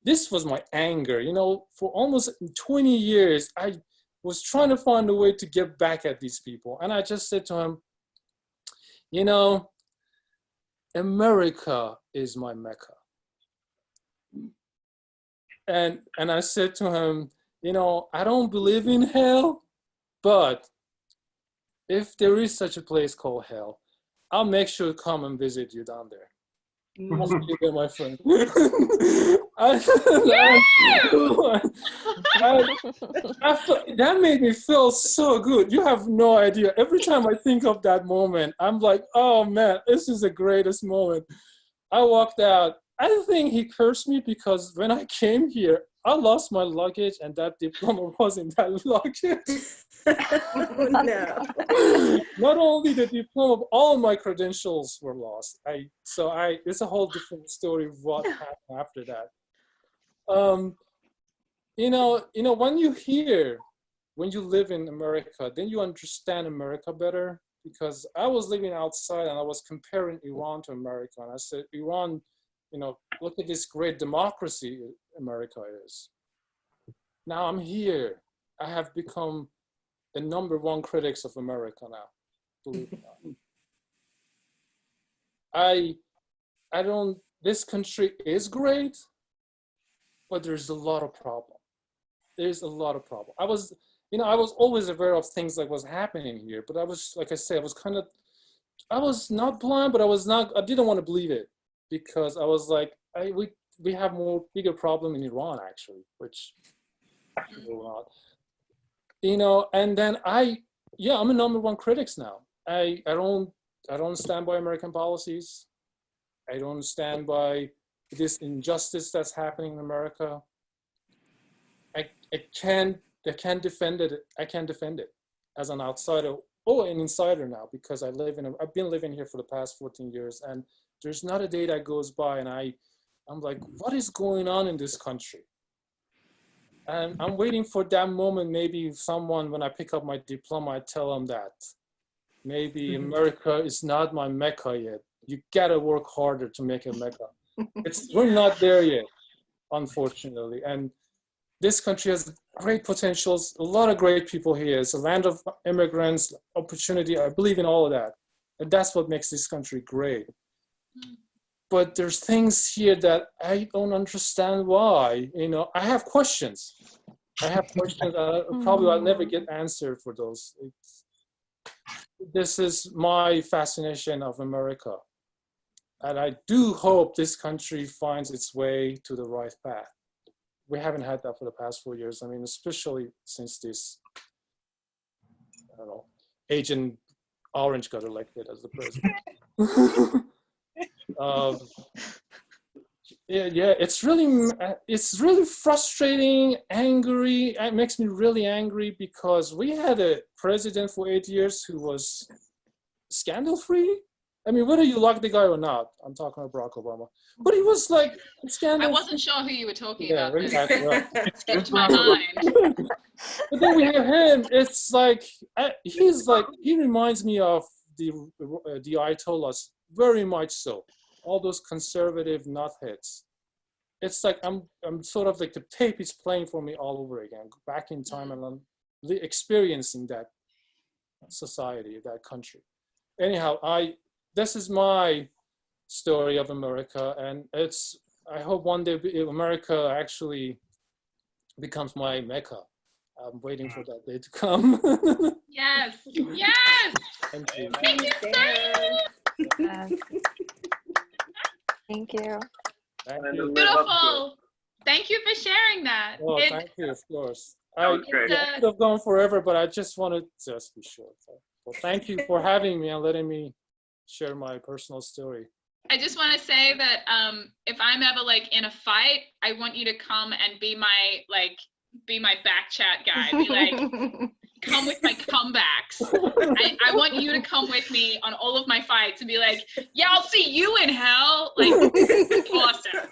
this was my anger. You know, for almost 20 years, I was trying to find a way to get back at these people. And I just said to him, you know, America is my Mecca. And I said to him, you know, I don't believe in hell, but if there is such a place called hell, I'll make sure to come and visit you down there. I'll see you there, my friend. That made me feel so good. You have no idea. Every time I think of that moment, I'm like, oh man, this is the greatest moment. I walked out. I think he cursed me because when I came here, I lost my luggage and that diploma was in that luggage. No. Not only the diploma, all my credentials were lost. It's a whole different story of what happened after that. You know, when you live in America, then you understand America better, because I was living outside and I was comparing Iran to America. And I said, Iran, you know, look at this great democracy America is. Now I'm here. I have become the #1 critics of America now, believe it or not. This country is great, but there's a lot of problem. There's a lot of problem. I was always aware of things that was happening here, but I was, like I said, I was not blind, but I didn't want to believe it, because I was like, we have bigger problem in Iran actually, which will not. You know, and then I'm a #1 critics now. I don't stand by American policies. I don't stand by this injustice that's happening in America. I can't defend it. I can't defend it as an outsider or an insider now, because I've been living here for the past 14 years, and there's not a day that goes by and I'm like, what is going on in this country? And I'm waiting for that moment. Maybe someone, when I pick up my diploma, I tell them that maybe America is not my Mecca yet. You gotta work harder to make it Mecca. We're not there yet, unfortunately. And this country has great potentials, a lot of great people here. It's a land of immigrants, opportunity. I believe in all of that. And that's what makes this country great. But there's things here that I don't understand why. You know, I have questions. Probably I'll never get answered for those. This is my fascination of America. And I do hope this country finds its way to the right path. We haven't had that for the past 4 years. I mean, especially since this, I don't know, Agent Orange got elected as the president. Yeah, it's really frustrating, angry. It makes me really angry, because we had a president for 8 years who was scandal-free. I mean, whether you like the guy or not, I'm talking about Barack Obama, but he was like scandal. I wasn't sure who you were talking about. Really, it skipped my mind. But then we have him. It's like he reminds me of the Ayatollahs, very much so. All those conservative nutheads. It's like I'm sort of like the tape is playing for me all over again, back in time, and I'm experiencing that society, that country. Anyhow, this is my story of America, and I hope one day America actually becomes my Mecca. I'm waiting for that day to come. Yes, yes. Thank you. Thank you, Sam. Thank you. Thank you. Beautiful. Thank you for sharing that. Oh, thank you, of course. That was great. I could have gone forever, but I just wanted to just be short. Well, thank you for having me and letting me share my personal story. I just want to say that if I'm ever like in a fight, I want you to come and be my back chat guy. Be like, come with my comebacks. I want you to come with me on all of my fights and be like, yeah, I'll see you in hell. Like, awesome.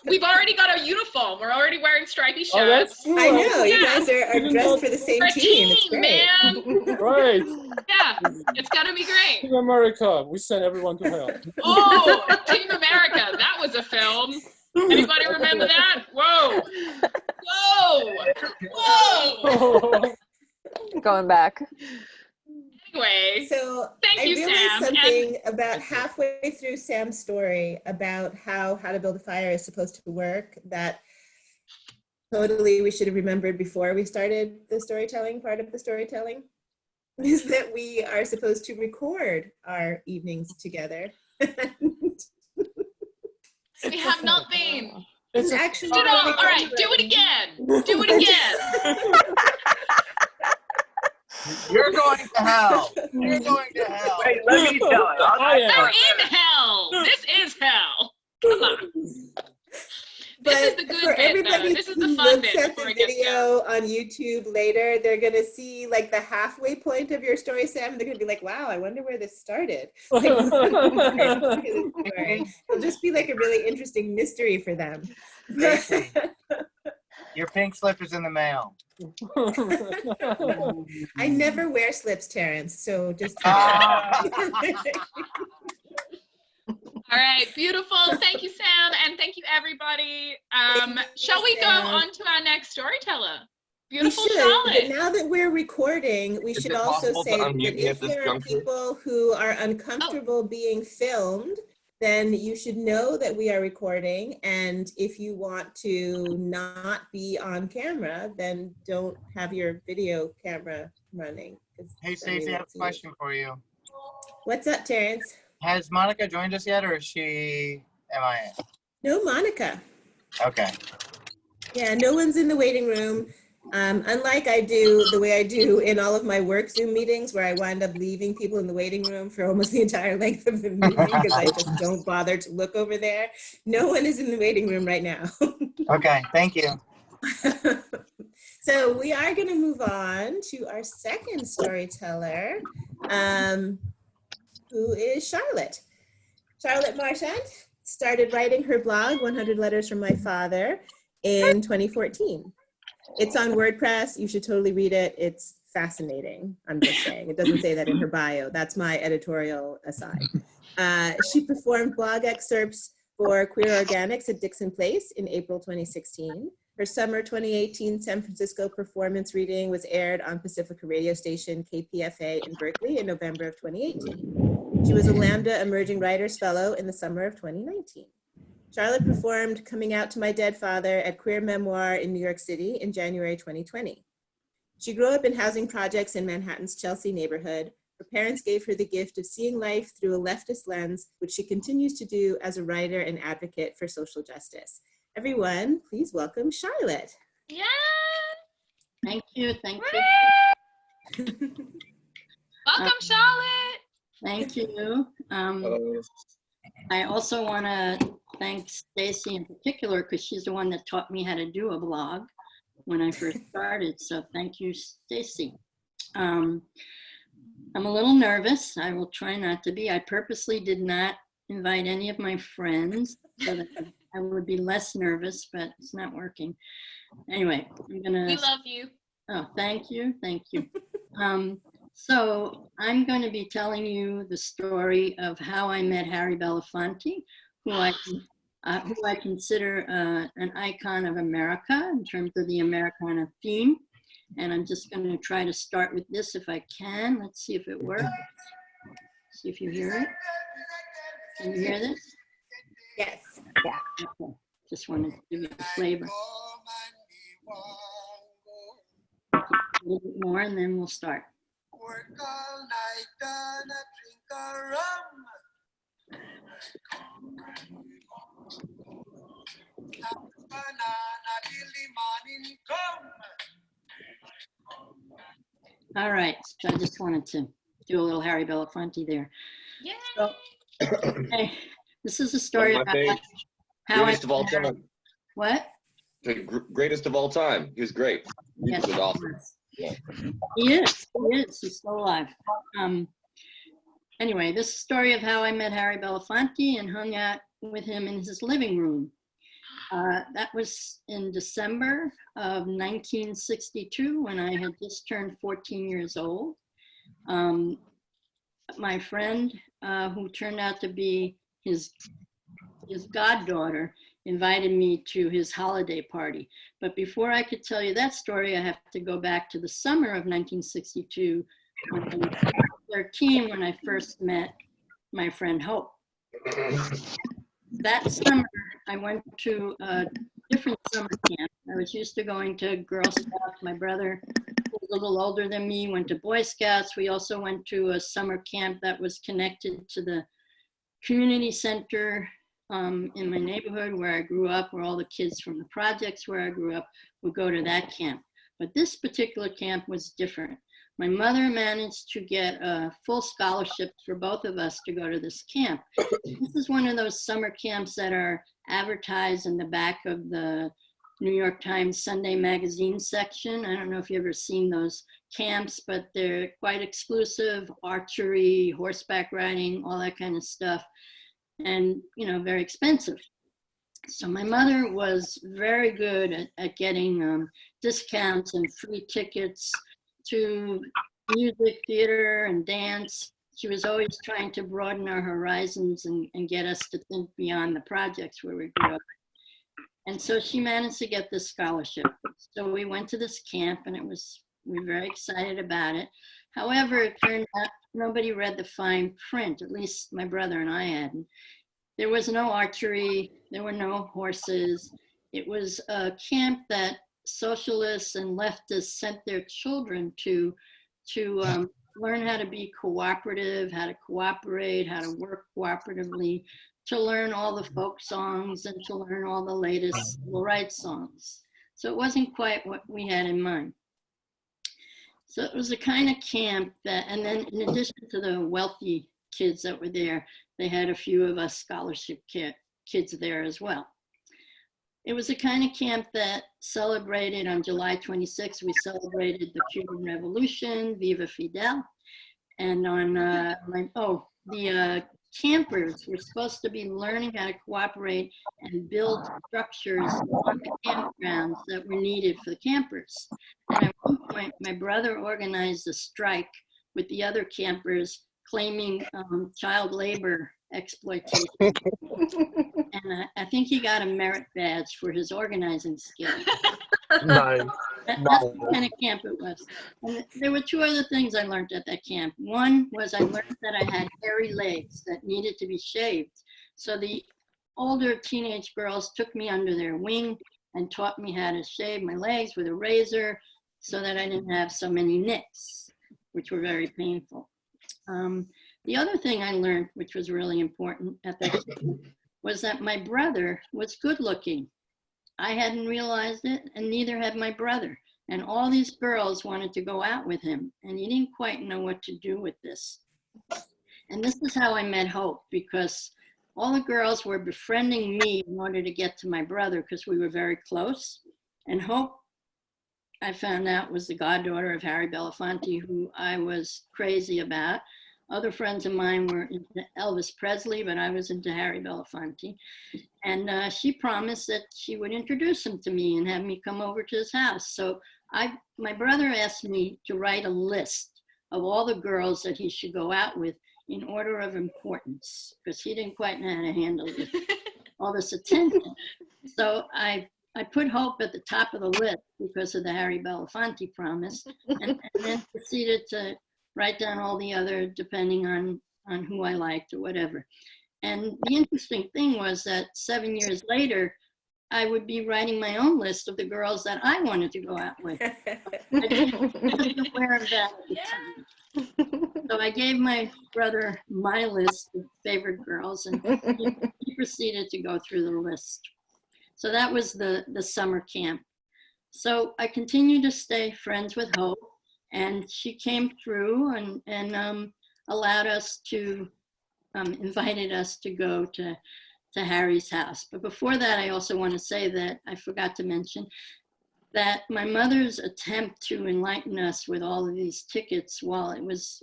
We've already got our uniform. We're already wearing stripy shirts. Oh, that's cool. I know, you Yeah. guys are dressed for the same We're a team. It's team, great. man. Right. Yeah, it's gonna be great. Team America, we send everyone to hell. Oh, Team America, that was a film. Anybody remember that? Whoa. Whoa. Going back. Anyway, So thank I you, realized Sam. something about halfway through Sam's story about how to build a fire is supposed to work that totally we should have remembered before we started the storytelling part of the storytelling, is that we are supposed to record our evenings together. We have not been. It's Actually, All right, do it again. Do it again. You're going to hell. You're going to hell. Wait, let me tell it. I am. We're in hell. This is hell. Come on. This is the good for bit, though. everybody This is who the fun looks bit at before the it gets video on YouTube later, they're gonna see like the halfway point of your story, Sam. They're gonna be like, "Wow, I wonder where this started." Like, it'll just be like a really interesting mystery for them. Stacy, your pink slip is in the mail. I never wear slips, Terrence. So just. All right, beautiful. Thank you, Sam, and thank you, everybody. Shall we go on to our next storyteller? Beautiful we should, Charlotte. but now that we're recording, we should also say that if there are people who are uncomfortable being filmed, then you should know that we are recording. And if you want to not be on camera, then don't have your video camera running. Hey, Stacey, I have a question for you. What's up, Terrence? Has Monica joined us yet, or is she MIA? No, Monica. Okay. Yeah, no one's in the waiting room. Unlike I do the way I do in all of my work Zoom meetings where I wind up leaving people in the waiting room for almost the entire length of the meeting because I just don't bother to look over there. No one is in the waiting room right now. Okay, thank you. So we are going to move on to our second storyteller, who is Charlotte. Charlotte Marchand started writing her blog, 100 Letters from My Father, in 2014. It's on WordPress. You should totally read it. It's fascinating. I'm just saying. It doesn't say that in her bio. That's my editorial aside. She performed blog excerpts for Queer Organics at Dixon Place in April 2016. Her summer 2018 San Francisco performance reading was aired on Pacifica radio station KPFA in Berkeley in November of 2018. She was a Lambda Emerging Writers Fellow in the summer of 2019. Charlotte performed Coming Out to My Dead Father at Queer Memoir in New York City in January 2020. She grew up in housing projects in Manhattan's Chelsea neighborhood. Her parents gave her the gift of seeing life through a leftist lens, which she continues to do as a writer and advocate for social justice. Everyone, please welcome Charlotte. Yeah. Thank you. Thank you. Welcome, Charlotte. Thank you. I also want to thank Stacy in particular because she's the one that taught me how to do a blog when I first started. So thank you, Stacy. I'm a little nervous. I will try not to be. I purposely did not invite any of my friends so that I would be less nervous, but it's not working. Anyway, I'm gonna. We love you. Oh, thank you, thank you. So I'm going to be telling you the story of how I met Harry Belafonte, who I consider an icon of America in terms of the Americana theme. And I'm just going to try to start with this if I can. Let's see if it works. See if you hear it. Can you hear this? Yes. Yeah. Okay. Just wanted to give you the flavor. A little bit more and then we'll start. Work all night, gonna drink a rum. Banana till the morning come. All right, so I just wanted to do a little Harry Belafonte there. Yay. So, okay, this is a story about how Greatest of all time. What? The greatest of all time. He was great. He Yes, was awesome. Yeah. He is. He's still alive. Anyway, this story of how I met Harry Belafonte and hung out with him in his living room. That was in December of 1962 when I had just turned 14 years old. my friend, who turned out to be his goddaughter, invited me to his holiday party. But before I could tell you that story, I have to go back to the summer of 1962, when I was 13, when I first met my friend Hope. That summer, I went to a different summer camp. I was used to going to Girl Scouts. My brother, who was a little older than me, went to Boy Scouts. We also went to a summer camp that was connected to the community center in my neighborhood where I grew up, where all the kids from the projects where I grew up would go to that camp. But this particular camp was different. My mother managed to get a full scholarship for both of us to go to this camp. This is one of those summer camps that are advertised in the back of the New York Times Sunday magazine section. I don't know if you've ever seen those camps, but they're quite exclusive: archery, horseback riding, all that kind of stuff, and very expensive. So my mother was very good at getting discounts and free tickets to music, theater, and dance. She was always trying to broaden our horizons and get us to think beyond the projects where we grew up. And so she managed to get this scholarship. So we went to this camp, and we were very excited about it. However, it turned out nobody read the fine print, at least my brother and I hadn't. There was no archery, there were no horses. It was a camp that socialists and leftists sent their children to learn how to be cooperative, how to cooperate, how to work cooperatively, to learn all the folk songs and to learn all the latest civil rights songs. So it wasn't quite what we had in mind. So it was a kind of camp that, and then in addition to the wealthy kids that were there, they had a few of us scholarship kids there as well. It was a kind of camp that celebrated on July 26th, we celebrated the Cuban Revolution, Viva Fidel. And on the campers were supposed to be learning how to cooperate and build structures on the campgrounds that were needed for the campers. And at one point, my brother organized a strike with the other campers claiming child labor exploitation. And I think he got a merit badge for his organizing skills. Nice. That's the kind of camp it was. And there were two other things I learned at that camp. One was I learned that I had hairy legs that needed to be shaved. So the older teenage girls took me under their wing and taught me how to shave my legs with a razor so that I didn't have so many nicks, which were very painful. The other thing I learned, which was really important at that camp, was that my brother was good looking. I hadn't realized it, and neither had my brother. And all these girls wanted to go out with him, and he didn't quite know what to do with this. And this is how I met Hope, because all the girls were befriending me in order to get to my brother, because we were very close. And Hope, I found out, was the goddaughter of Harry Belafonte, who I was crazy about. Other friends of mine were into Elvis Presley, but I was into Harry Belafonte. And she promised that she would introduce him to me and have me come over to his house. So my brother asked me to write a list of all the girls that he should go out with in order of importance, because he didn't quite know how to handle all this attention. So I put Hope at the top of the list because of the Harry Belafonte promise, and then proceeded to write down all the other, depending on who I liked or whatever. And the interesting thing was that 7 years later, I would be writing my own list of the girls that I wanted to go out with. I wasn't aware of that at the time. So I gave my brother my list of favorite girls, and he proceeded to go through the list. So that was the summer camp. So I continued to stay friends with Hope, and she came through and allowed us to, invited us to go to Harry's house. But before that, I also want to say that I forgot to mention that my mother's attempt to enlighten us with all of these tickets, while it was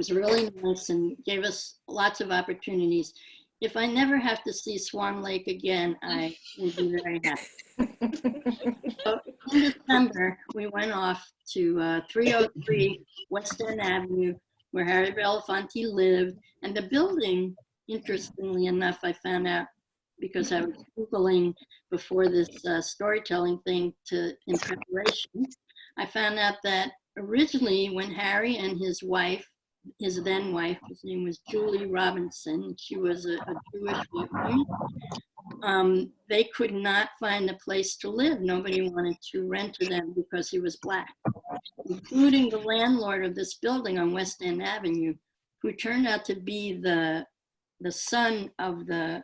really nice and gave us lots of opportunities, if I never have to see Swan Lake again, I will be very happy. So in December, we went off to 303 West End Avenue where Harry Belafonte lived. And the building, interestingly enough, I found out because I was Googling before this storytelling thing in preparation. I found out that originally when Harry and his wife, his then wife, his name was Julie Robinson, she was a Jewish woman, they could not find a place to live. Nobody wanted to rent to them because he was Black, including the landlord of this building on West End Avenue, who turned out to be the son of the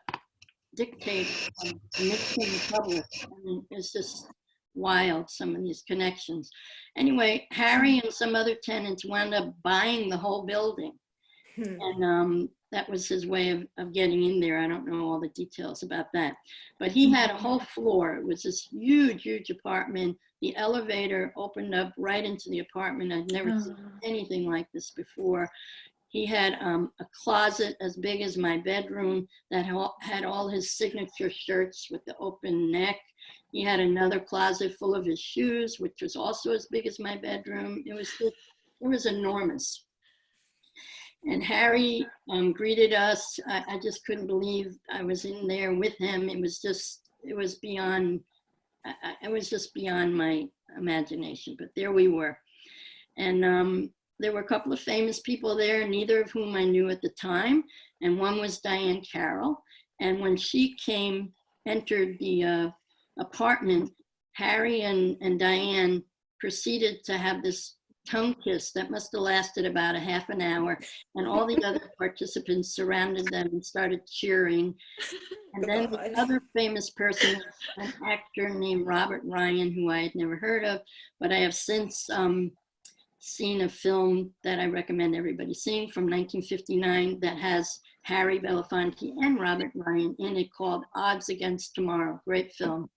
dictator of the Dominican Republic. I mean, it's just wild, some of these connections. Anyway, Harry and some other tenants wound up buying the whole building. And that was his way of getting in there. I don't know all the details about that. But he had a whole floor. It was this huge, huge apartment. The elevator opened up right into the apartment. I'd never seen anything like this before. He had a closet as big as my bedroom that had all his signature shirts with the open neck. He had another closet full of his shoes, which was also as big as my bedroom. It was enormous. And Harry greeted us. I just couldn't believe I was in there with him. It was just beyond my imagination, but there we were. And there were a couple of famous people there, neither of whom I knew at the time. And one was Diane Carroll. And when she entered the apartment, Harry and Diane proceeded to have this tongue kiss that must have lasted about a half an hour. And all the other participants surrounded them and started cheering. And then the other famous person was an actor named Robert Ryan, who I had never heard of, but I have since seen a film that I recommend everybody seeing from 1959 that has Harry Belafonte and Robert Ryan in it, called Odds Against Tomorrow. Great film.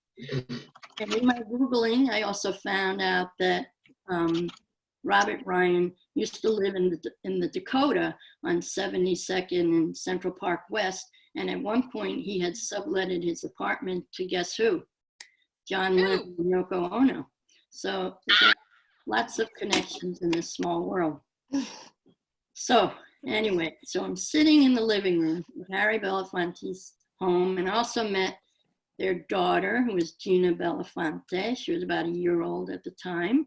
And in my Googling, I also found out that Robert Ryan used to live in the Dakota on 72nd and Central Park West. And at one point he had subletted his apartment to guess who? John Lennon and Yoko Ono. So lots of connections in this small world. So anyway, so I'm sitting in the living room with Harry Belafonte's home, and also met their daughter, who was Gina Belafonte. She was about a year old at the time.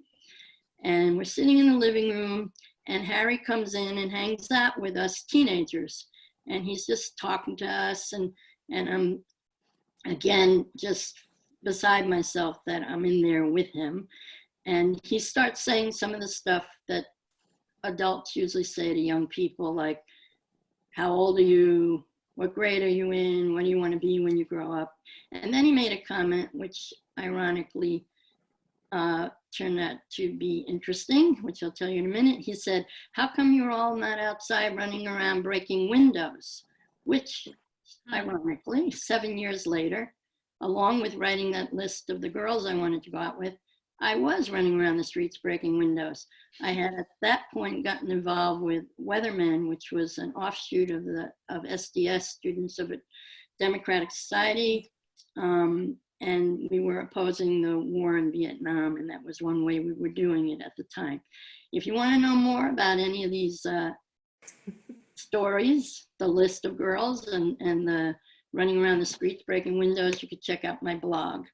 And we're sitting in the living room, and Harry comes in and hangs out with us teenagers. And he's just talking to us, and I'm, again, just beside myself that I'm in there with him. And he starts saying some of the stuff that adults usually say to young people, like, how old are you? What grade are you in? What do you want to be when you grow up? And then he made a comment, which ironically turned out to be interesting, which I'll tell you in a minute. He said, how come you're all not outside running around breaking windows? Which, ironically, 7 years later, along with writing that list of the girls I wanted to go out with, I was running around the streets breaking windows. I had at that point gotten involved with Weathermen, which was an offshoot of SDS, Students of a Democratic Society. And we were opposing the war in Vietnam, and that was one way we were doing it at the time. If you want to know more about any of these stories, the list of girls and the running around the streets breaking windows, you could check out my blog.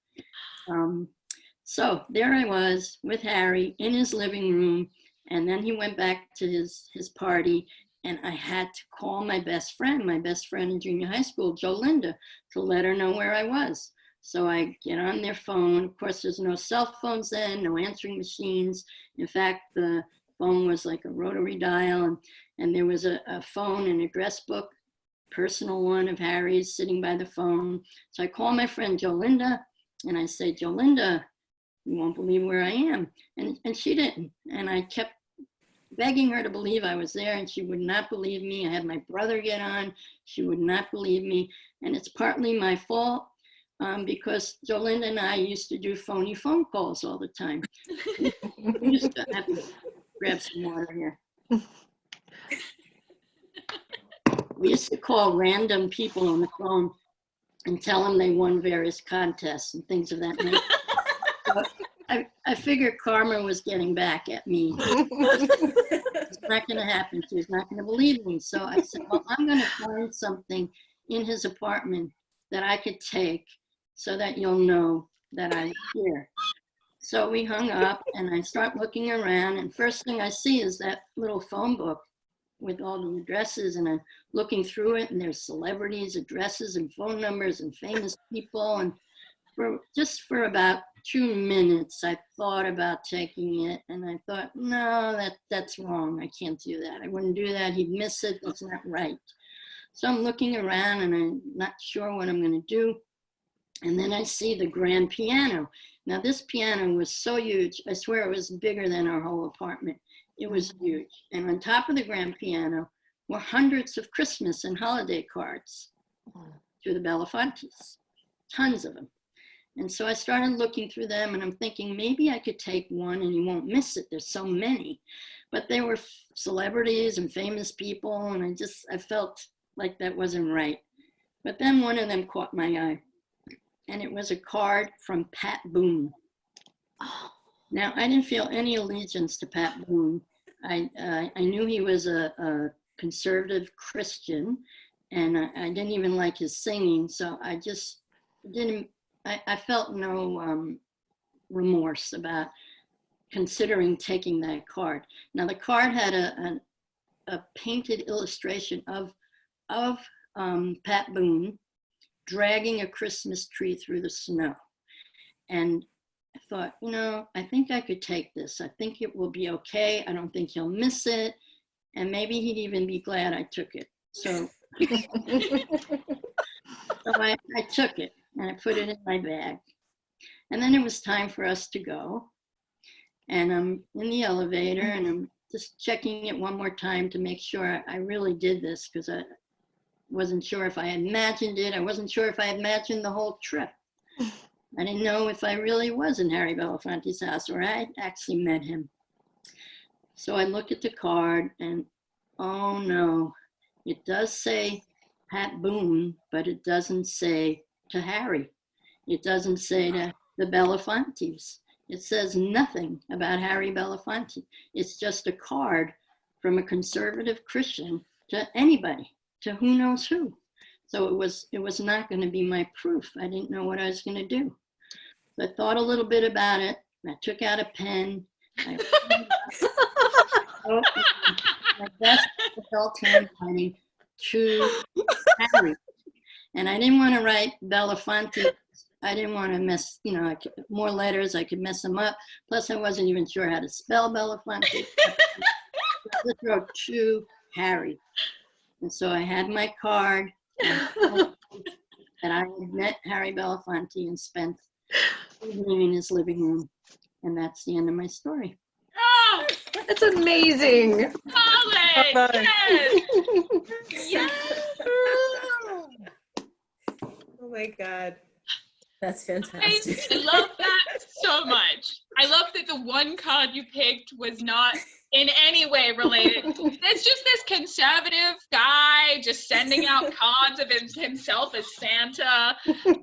So there I was with Harry in his living room, and then he went back to his party, and I had to call my best friend in junior high school, Jolinda, to let her know where I was. So I get on their phone. Of course, there's no cell phones then, no answering machines. In fact, the phone was like a rotary dial, and there was a phone and address book, personal one of Harry's, sitting by the phone. So I call my friend Jolinda, and I say, Jolinda, you won't believe where I am. And she didn't. And I kept begging her to believe I was there, and she would not believe me. I had my brother get on. She would not believe me. And it's partly my fault because Jolinda and I used to do phony phone calls all the time. We used to have to grab some water here. We used to call random people on the phone and tell them they won various contests and things of that nature. I figured karma was getting back at me. It's not going to happen. She's not going to believe me. So I said, well, I'm going to find something in his apartment that I could take so that you'll know that I'm here. So we hung up and I start looking around, and first thing I see is that little phone book with all the addresses, and I'm looking through it, and there's celebrities' addresses and phone numbers and famous people. And for about 2 minutes, I thought about taking it, and I thought, no, that's wrong. I can't do that. I wouldn't do that. He'd miss it. That's not right. So I'm looking around, and I'm not sure what I'm going to do. And then I see the grand piano. Now, this piano was so huge. I swear it was bigger than our whole apartment. It was huge. And on top of the grand piano were hundreds of Christmas and holiday cards to the Belafontes, tons of them. And so I started looking through them, and I'm thinking maybe I could take one and you won't miss it. There's so many. But they were celebrities and famous people, and I felt like that wasn't right. But then one of them caught my eye, and it was a card from Pat Boone. Now, I didn't feel any allegiance to Pat Boone. I knew he was a conservative Christian, and I didn't even like his singing, so I just didn't, I felt no remorse about considering taking that card. Now, the card had a painted illustration of Pat Boone dragging a Christmas tree through the snow. And I thought, I think I could take this. I think it will be okay. I don't think he'll miss it. And maybe he'd even be glad I took it. So, I took it and I put it in my bag. And then it was time for us to go. And I'm in the elevator and I'm just checking it one more time to make sure I really did this, because I wasn't sure if I had imagined it. I wasn't sure if I had imagined the whole trip. I didn't know if I really was in Harry Belafonte's house or I actually met him. So I look at the card and, oh no, it does say Pat Boone, but it doesn't say to Harry. It doesn't say to the Belafontes. It says nothing about Harry Belafonte. It's just a card from a conservative Christian to anybody, to who knows who. So it was not going to be my proof. I didn't know what I was going to do. So I thought a little bit about it. I took out a pen. I wrote my best adult handwriting to Harry. And I didn't want to write Belafonte. I didn't want to mess, more letters, I could mess them up. Plus, I wasn't even sure how to spell Belafonte. I just wrote to Harry. And so I had my card that I had met Harry Belafonte and spent the evening in his living room. And that's the end of my story. Oh, That's amazing. Molly, yes. Yes. Oh my God. That's I fantastic. love that so much. I love that the one card you picked was not in any way related. It's just this conservative guy just sending out cards of himself as Santa.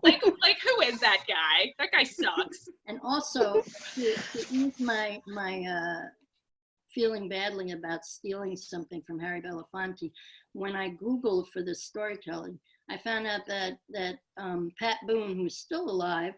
Like who is that guy? That guy sucks. And also, to ease my feeling badly about stealing something from Harry Belafonte, when I Googled for this storytelling, I found out that Pat Boone, who's still alive,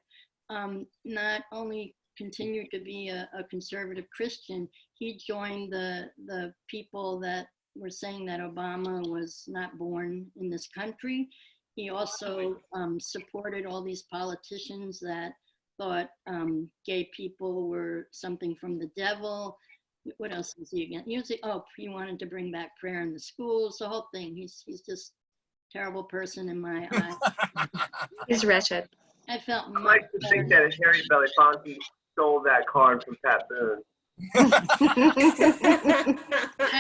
not only continued to be a conservative Christian, he joined the people that were saying that Obama was not born in this country. He also supported all these politicians that thought gay people were something from the devil. What else was he again? He wanted to bring back prayer in the schools, the whole thing. He's just a terrible person in my eyes. He's wretched. I felt I like to think that Harry Belafonte stole that card from Pat Boone.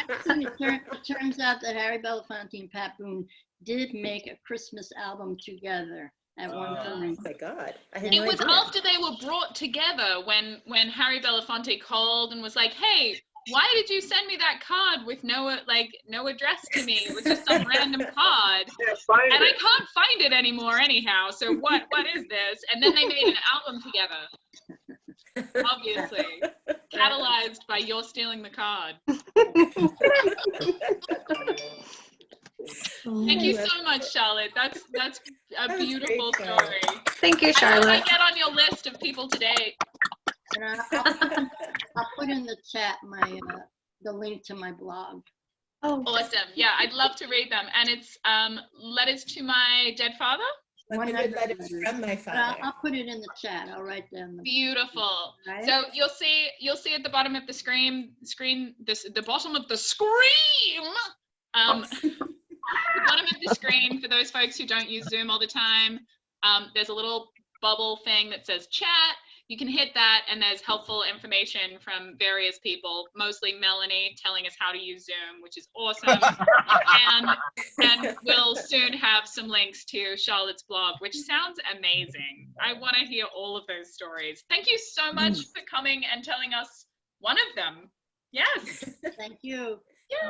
Actually, it turns out that Harry Belafonte and Pat Boone did make a Christmas album together at one time. Oh my God. I had It no was idea. after they were brought together when Harry Belafonte called and was like, "Hey, why did you send me that card with no address to me? It was just some random card, Find and I it. can't find it anymore anyhow. So what is this?" And then they made an album together. Obviously. Catalyzed by your stealing the card. Thank you so much, Charlotte. That's a That was beautiful great, Charlotte. story. Thank you, I hope I Charlotte. get on your list of people today. And I'll put in the chat the link to my blog. Oh, Awesome. Yeah, I'd love to read them. And it's Letters to My Dead Father. 100 letters from my But father. I'll put it in the chat. I'll write down the. Beautiful. Right. So you'll see at the bottom of the the bottom of the screen. The bottom of the screen, for those folks who don't use Zoom all the time, there's a little bubble thing that says chat. You can hit that, and there's helpful information from various people, mostly Melanie telling us how to use Zoom, which is awesome. and we'll soon have some links to Charlotte's blog, which sounds amazing. I want to hear all of those stories. Thank you so much for coming and telling us one of them. Yes. Thank you.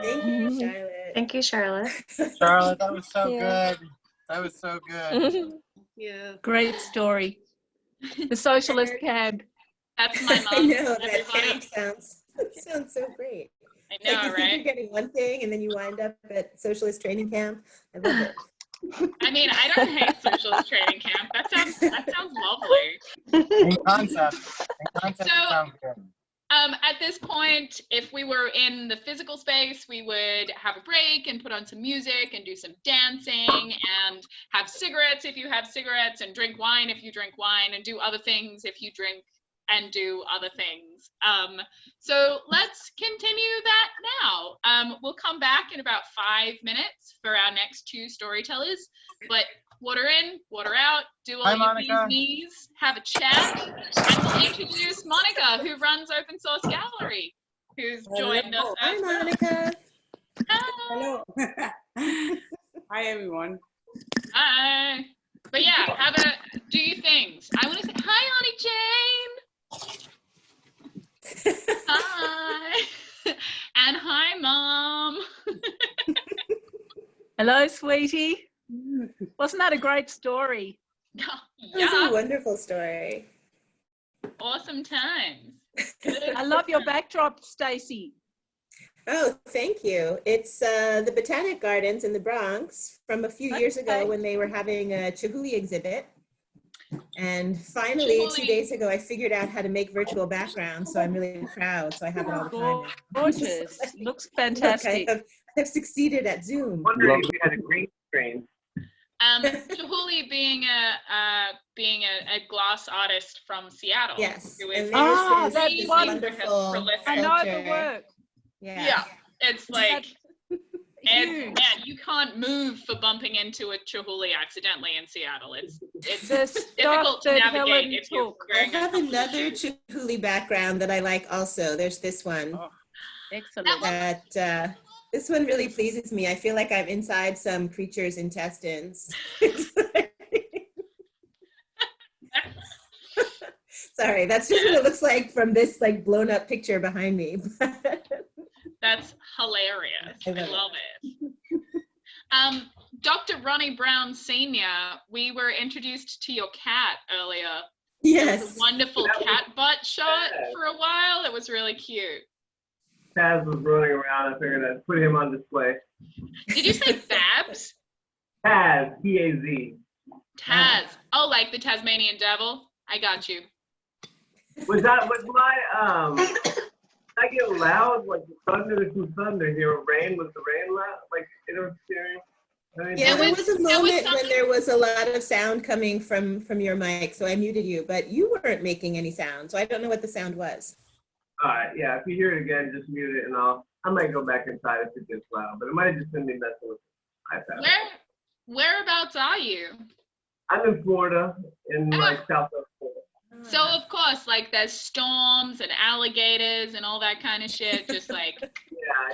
Thank you, Charlotte. thank you, Charlotte. Charlotte, that was so Yeah. good. That was so good. Thank you. Great story. The socialist camp. That's my I mom. know that Everybody. camp sounds so great. I Like know, you think right? you're getting one thing and then you wind up at socialist training camp. I love it. I mean, I don't hate socialist training camp. That sounds lovely. In concept. It So- sounds good. At this point, if we were in the physical space, we would have a break and put on some music and do some dancing and have cigarettes if you have cigarettes, and drink wine if you drink wine, and do other things if you drink and do other things. So let's continue that now. We'll come back in about 5 minutes for our next two storytellers, but water in, water out, do all Hi, your Monica. bees knees, have a chat, and we'll introduce Monica, who runs Open Source Gallery, who's joined us Hi, as well. Monica. Hi. Hello. Hi, everyone. Hi. But yeah, do your things. I want to say hi, Auntie Jane. Hi. And hi, Mom. Hello, sweetie. Wasn't that a great story? That was Yeah, a wonderful story. awesome times. I love your backdrop, Stacy. Oh, thank you. It's the Botanic Gardens in the Bronx from a few years ago Okay. when they were having a Chihuly exhibit. And finally, Chihuly. 2 days ago, I figured out how to make virtual backgrounds. So I'm really proud. So I have it all the time now. Gorgeous. Looks Look, fantastic. I've succeeded at Zoom. Wondering if you had a green screen. Chihuly being a glass artist from Seattle. Yes. Who And is there's that's this amazing, wonderful prolific. I know the sculpture. work. Yeah, it's like, and Huge. man, you can't move for bumping into a Chihuly accidentally in Seattle. It's The stuff difficult to that navigate Helen if you're took. I wearing a have couple of another shoes. Chihuly background that I like also. There's this one. Oh, excellent. That this one really pleases me. I feel like I'm inside some creature's intestines. Sorry, that's just what it looks like from this like blown up picture behind me. That's hilarious. I I love love it. Dr. Ronnie Brown Sr., we were introduced to your cat earlier. There was Yes. a wonderful That was cat butt shot sad. for a while. It was really cute. Taz was running around. I figured I'd put him on display. Did you say Babs? Taz, T-A-Z. Taz. Oh, like the Tasmanian devil? I got you. Was my I get loud like the thunder? There's some thunder here. Rain, was the rain loud? Like interfering? Yeah, there was- was a there was moment when something- there was a lot of sound coming from your mic, so I muted you, but you weren't making any sound, so I don't know what the sound was. All right, yeah. If you hear it again, just mute it, and I might go back inside if it gets loud. But it might have just been me messing with the iPad. Whereabouts are you? I'm in Florida, in like Southwest Florida. So of course, like there's storms and alligators and all that kind of shit. Just like Yeah,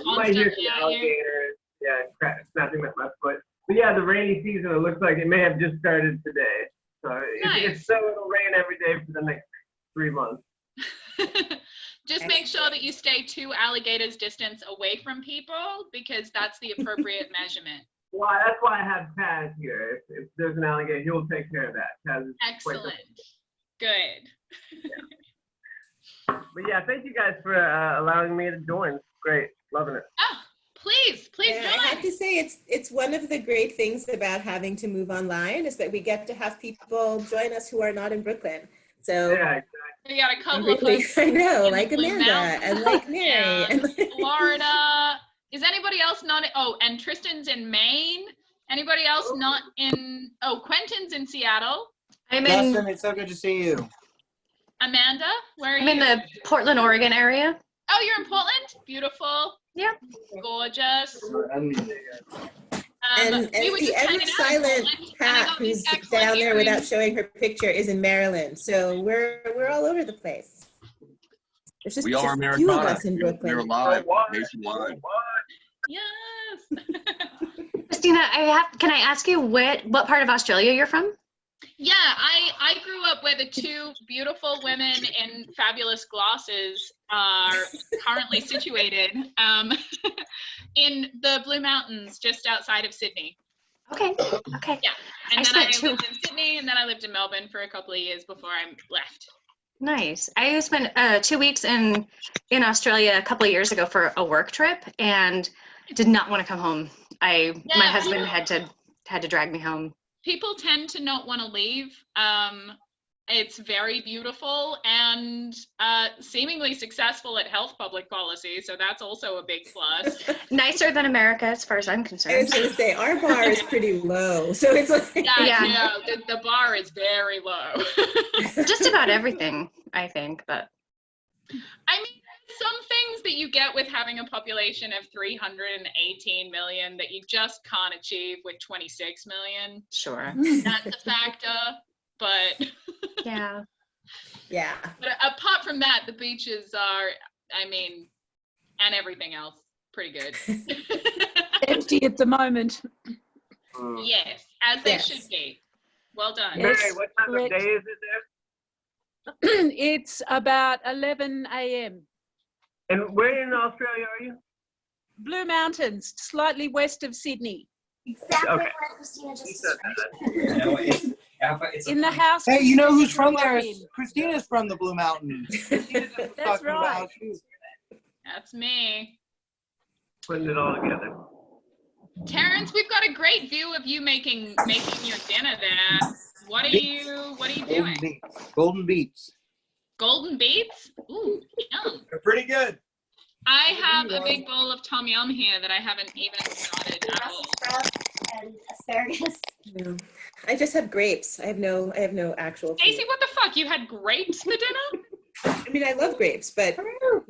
you might hear Constantly some out here. alligators. Yeah, snapping at my foot. But yeah, the rainy season. It looks like it may have just started today. So Nice. so it'll rain every day for the next 3 months. just make sure that you stay 2 alligators distance away from people, because that's the appropriate measurement. Well, that's why I have Taz here. If there's an alligator, he'll take care of that. Taz is quite Excellent. Good. But yeah, thank you guys for allowing me to join. Great, loving it. Oh, please Yeah, join. I have to say it's one of the great things about having to move online is that we get to have people join us who are not in Brooklyn. So Yeah, exactly. We got a couple really, of folks I know, in like the Blue Amanda Mountains and like Mary and and Florida. Is anybody else not? Oh, and Tristan's in Maine. Anybody else not in? Oh, Quentin's in Seattle. Justin, it's so good to see you. Amanda, where are I'm you? in the Portland, Oregon area. Oh, you're in Portland. Beautiful. Yeah. Gorgeous. and We were the just ever hanging out in silent Portland, and I Pat, got these who's excellent down there without earrings. showing her picture, is in Maryland. So we're all over the place. There's just We are a few of Americana. us in Brooklyn. We're live nationwide. Yes. Christina, can I ask you what part of Australia you're from? Yeah, I grew up where the two beautiful women in fabulous glasses are currently situated in the Blue Mountains just outside of Sydney. Okay. Yeah, and I then I spent lived in Sydney, and then I lived in Melbourne for a couple of years before I left. Nice. I spent 2 weeks in Australia a couple of years ago for a work trip and did not want to come home. My husband had to drag me home. People tend to not want to leave. It's very beautiful and seemingly successful at health public policy, so that's also a big plus. Nicer than America, as far as I'm I was concerned. going to say, our bar is pretty low. So it's like, Yeah. No, the bar is very low. Just about everything, I think, but. I mean, some things that you get with having a population of 318 million that you just can't achieve with 26 million. Sure. That's a factor, but yeah. But apart from that, the beaches are, I mean, and everything else, pretty good. Empty at the moment. Yes, as they should be. Well done. Yes, Mary, what time of correct. day is it there? It's about 11 a.m. And where in Australia are you? Blue Mountains, slightly west of Sydney. Exactly Okay. where Christina just described. In the house. Hey, you know who's Christina from grew there? up in. Christina's from the Blue Mountains. Christina's That's talking about how right. she's- That's me. Putting it all together. Terrence, we've got a great view of you making your dinner there. What are you doing? Golden beets. Golden beets? Ooh, yum. They're pretty good. I have a big bowl of tom yum here that I haven't even started at all. And asparagus. no. I just have grapes. I have no actual food. Stacey, what the fuck? You had grapes for dinner? I mean, I love grapes, but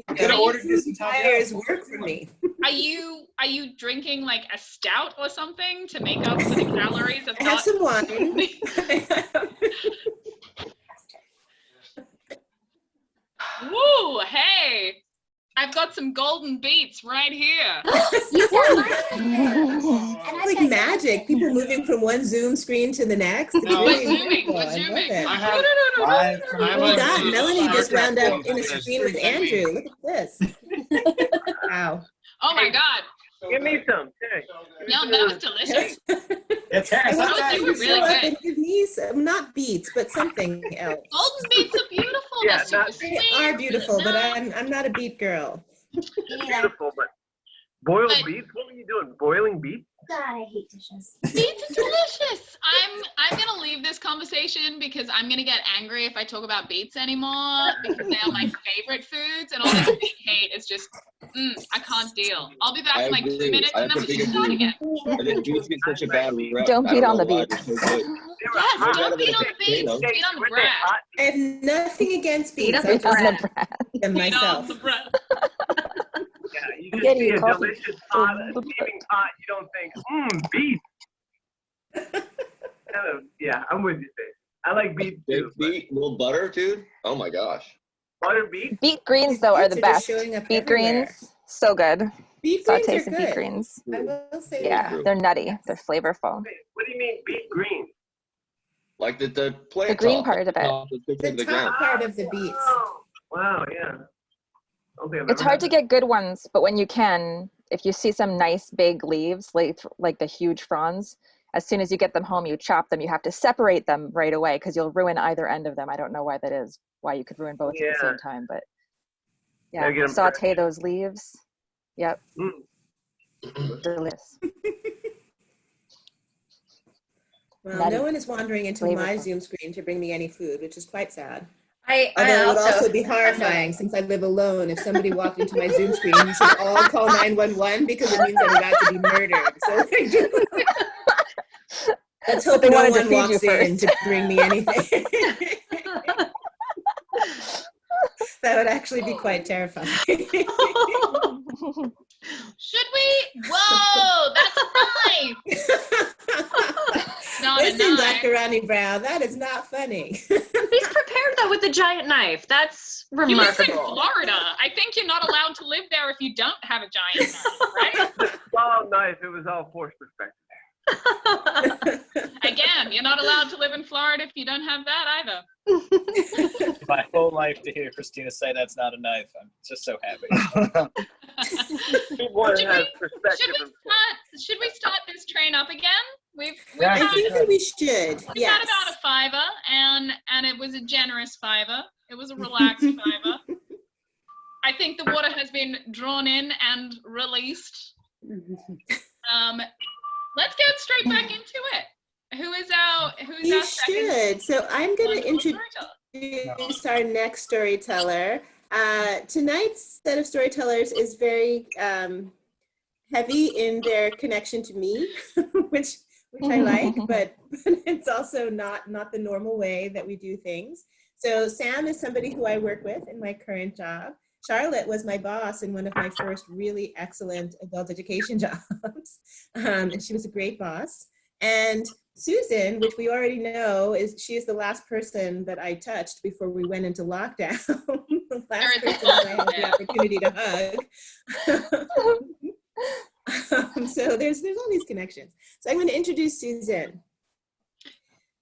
Could have ordered you some tires work for me. Are you drinking like a stout or something to make up for the calories of I have some wine. Woo, hey. I've got some golden beets right here. Like magic, people moving from one Zoom screen to the next. It's No. really We're zooming, wonderful. we're I love zooming. it. I God, Melanie just wound up in a Yes. screen with Andrew. Look at this. Wow. Oh my God. Give me some. Hey. Yum, that was delicious. It's I Those want they you were to really show up good. and give me some, not beets, but something else. Golden beets are beautiful. Yeah, They're super not- They sweet. are beautiful, but No. I'm not a beet girl. Beautiful, but boiled But- beets? What were you doing? Boiling beets? God, I hate dishes. Beets are delicious. I'm gonna leave this conversation because I'm gonna get angry if I talk about beets anymore because they are my favorite foods and all this beet hate is just I can't deal. I'll be back I in like 2 agree. minutes I and then have we to can start agree. again. And then beets get such a bad rep. Don't I beat on know the why, beets. they're so good. Yes, Right don't out beat of on the the beets. potato. Beat on the Were they bread. hot? I have nothing against beets. I Beet just on On the the bread. them Beat on myself. the bread. Yeah, you I'm just getting see a coffee. delicious pot, a steaming pot, you don't think, beets. Yeah, I'm with you, Dave. I like beets too. Baked beet, little butter, dude. Oh my gosh. Butter beets? Beet greens, though, are Beets the just best. showing up Beet everywhere. greens, so good. Beet greens Sauté are some beet good. greens. I will say Yeah, that. they're nutty. They're flavorful. Wait, what do you mean beet green? Like the plant The green top, part of it. top that sticks The into the top ground. part of the beets. Oh, wow, yeah. I don't think I've It's ever hard to had that. get good ones, but when you can, if you see some nice big leaves, like the huge fronds, as soon as you get them home, you chop them. You have to separate them right away because you'll ruin either end of them. I don't know why that is, why you could ruin both at the Yeah. same time, but Yeah, get 'em saute those leaves. Yep. Mm. Delicious. Well, Nutty. no one is wandering into my Flavorful. Zoom screen to bring me any food, which is quite sad. I Although it would also also be horrifying since I live alone. If somebody walked into my Zoom screen, you should all call 911 because it means I'm about to be murdered. So let's hope They no wanted to one feed walks you in first. to bring me anything. That would actually be quite terrifying. Should we? Whoa, that's a knife. Not a Listen, knife. Dr. Ronnie Brown, that is not funny. He's prepared though with the giant knife. That's He lives in remarkable. Florida. I think you're not allowed to live there if you don't have a giant knife, right? Well, nice. It was all forced perspective. Again, you're not allowed to live in Florida if you don't have that either. My whole life to hear Christina say that's not a knife, I'm just so happy. One has perspective. Should we start this train up again? We've I had, think that we should. we've had Yes. about a $5, and it was a generous $5. It was a relaxed $5. I think the water has been drawn in and released. Let's get straight back into it. Who's You our second? should. So I'm going to wonderful introduce our next storyteller. Tonight's set of storytellers is very heavy in their connection to me, which I like, but it's also not the normal way that we do things. So Sam is somebody who I work with in my current job. Charlotte was my boss in one of my first really excellent adult education jobs, and she was a great boss. And Susan, which we already know, she is the last person that I touched before we went into lockdown. The last person that I had the opportunity to hug. So there's all these connections. So I'm going to introduce Susan.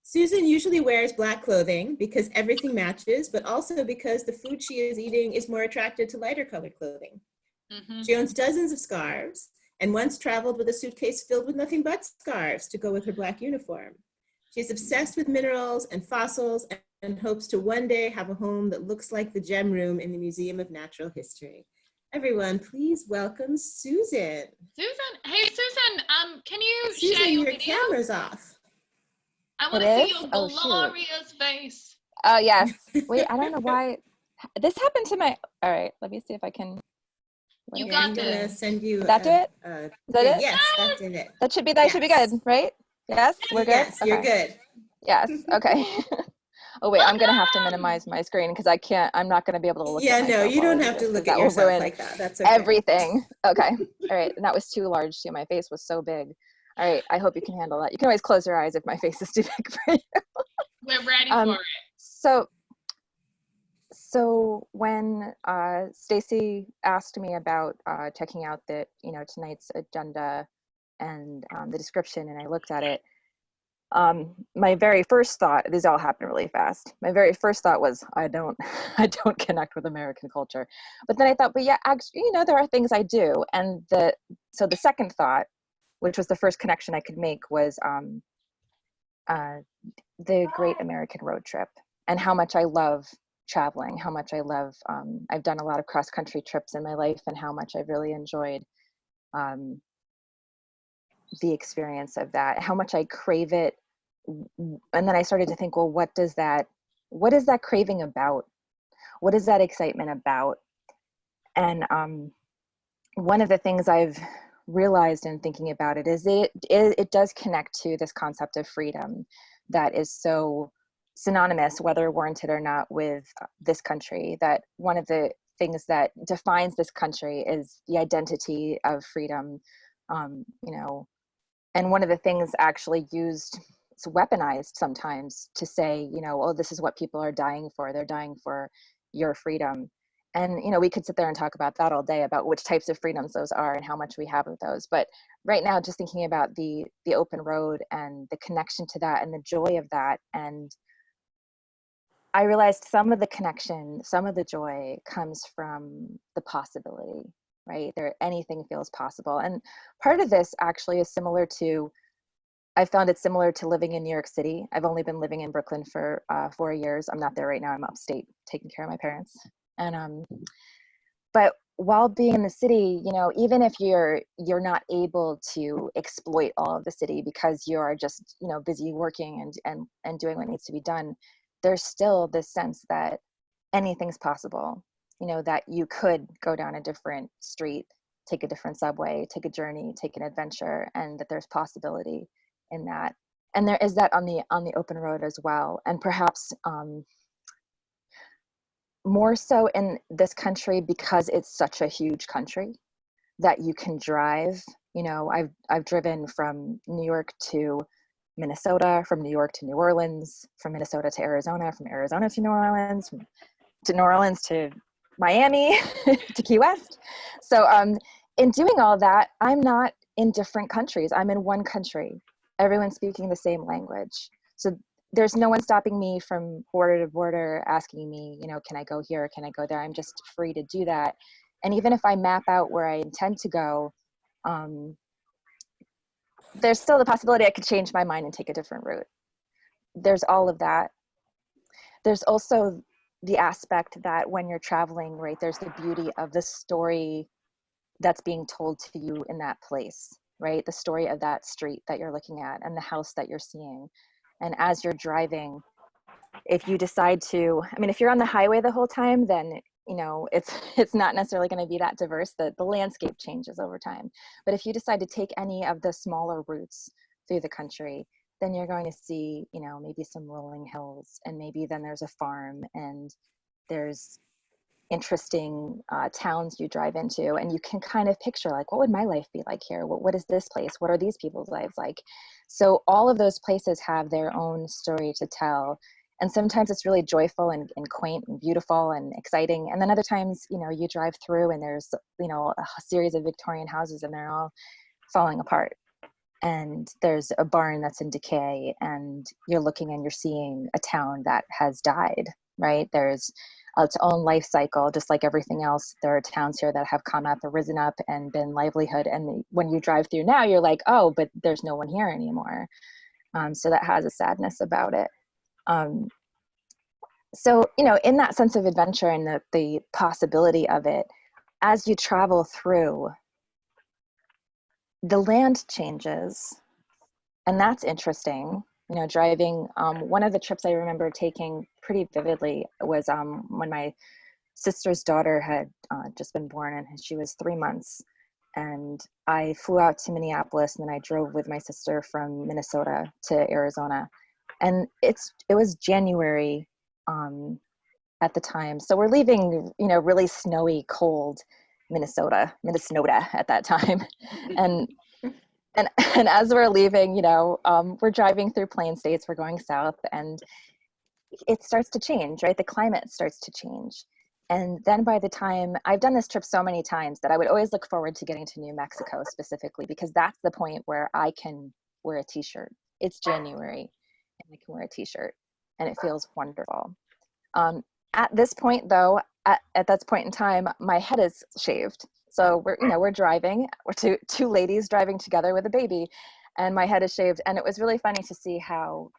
Susan usually wears black clothing because everything matches, but also because the food she is eating is more attracted to lighter colored clothing. She owns dozens of scarves and once traveled with a suitcase filled with nothing but scarves to go with her black uniform. She's obsessed with minerals and fossils and hopes to one day have a home that looks like the gem room in the Museum of Natural History. Everyone, please welcome Susan. Susan, hey Susan, can you Susan, share your your video? camera's off. I want to It see is? your Oh, shoot. glorious face. Oh, yes. Wait, I don't know why. This happened to my, all right, let me see if I can. You I'm got gonna this. send you. Did that do it? Is that it? Yes, that did it. That should be good, right? Yes, we're good? Yes, you're Okay. good. Yes, okay. Oh wait, I'm gonna have to minimize my screen because I'm not gonna be able to look Yeah, at myself. no, you while I don't do have to this, 'cause look that at will yourself ruin like that. That's okay. everything. Okay, all right, and that was too large too. My face was so big. All right, I hope you can handle that. You can always close your eyes if my face is too big for you. We're ready for it. So when Stacy asked me about checking out tonight's agenda and the description, and I looked at it, my very first thought, these all happened really fast. My very first thought was, I don't connect with American culture. But then I thought, but yeah, actually, there are things I do. And so the second thought, which was the first connection I could make, was the Great American Road Trip and how much I love traveling, how much I love, I've done a lot of cross-country trips in my life and how much I've really enjoyed the experience of that, how much I crave it. And then I started to think, well, what is that craving about? What is that excitement about? And one of the things I've realized in thinking about it is it does connect to this concept of freedom that is so synonymous, whether warranted or not, with this country. That one of the things that defines this country is the identity of freedom, and one of the things actually used, it's weaponized sometimes to say, oh, this is what people are dying for. They're dying for your freedom. And, we could sit there and talk about that all day, about which types of freedoms those are and how much we have of those. But right now, just thinking about the open road and the connection to that and the joy of that. And I realized some of the connection, some of the joy comes from the possibility, right? Anything feels possible. And part of this actually is similar to, I found it similar to living in New York City. I've only been living in Brooklyn for 4 years. I'm not there right now. I'm upstate taking care of my parents. And but while being in the city, you know, even if you're not able to exploit all of the city because you are just, you know, busy working and doing what needs to be done, there's still this sense that anything's possible, you know, that you could go down a different street, take a different subway, take a journey, take an adventure, and that there's possibility in that. And there is that on the open road as well. And perhaps more so in this country because it's such a huge country that you can drive. You know, I've driven from New York to Minnesota, from New York to New Orleans, from Minnesota to Arizona, from Arizona to New Orleans, to New Orleans to Miami, to Key West. So in doing all that, I'm not in different countries. I'm in one country. Everyone's speaking the same language. So there's no one stopping me from border to border asking me, you know, can I go here? Can I go there? I'm just free to do that. And even if I map out where I intend to go, there's still the possibility I could change my mind and take a different route. There's all of that. There's also the aspect that when you're traveling, right, there's the beauty of the story that's being told to you in that place, right? The story of that street that you're looking at and the house that you're seeing. And as you're driving, if you decide to, I mean, if you're on the highway the whole time, then, you know, it's not necessarily going to be that diverse. The landscape changes over time. But if you decide to take any of the smaller routes through the country, then you're going to see, you know, maybe some rolling hills, and maybe then there's a farm, and there's interesting towns you drive into, and you can kind of picture, like, what would my life be like here? What is this place? What are these people's lives like? So all of those places have their own story to tell. And sometimes it's really joyful and quaint and beautiful and exciting. And then other times, you know, you drive through and there's, you know, a series of Victorian houses and they're all falling apart. And there's a barn that's in decay, and you're looking and you're seeing a town that has died, right? There's its own life cycle, just like everything else. There are towns here that have come up or risen up and been livelihood. And when you drive through now, you're like, oh, but there's no one here anymore. So that has a sadness about it. So, you know, in that sense of adventure and the possibility of it, as you travel through, the land changes, and that's interesting. You know, driving, one of the trips I remember taking pretty vividly was when my sister's daughter had just been born, and she was 3 months. And I flew out to Minneapolis, and then I drove with my sister from Minnesota to Arizona. And it was January at the time. So we're leaving, you know, really snowy, cold Minnesota at that time. And as we're leaving, you know, we're driving through Plain States, we're going south, and it starts to change, right? The climate starts to change. And then by the time, I've done this trip so many times that I would always look forward to getting to New Mexico specifically, because that's the point where I can wear a t-shirt. It's January and I can wear a t-shirt and it feels wonderful. At this point though, at that point in time, my head is shaved. So we're driving, we're two ladies driving together with a baby, and my head is shaved. And it was really funny to see how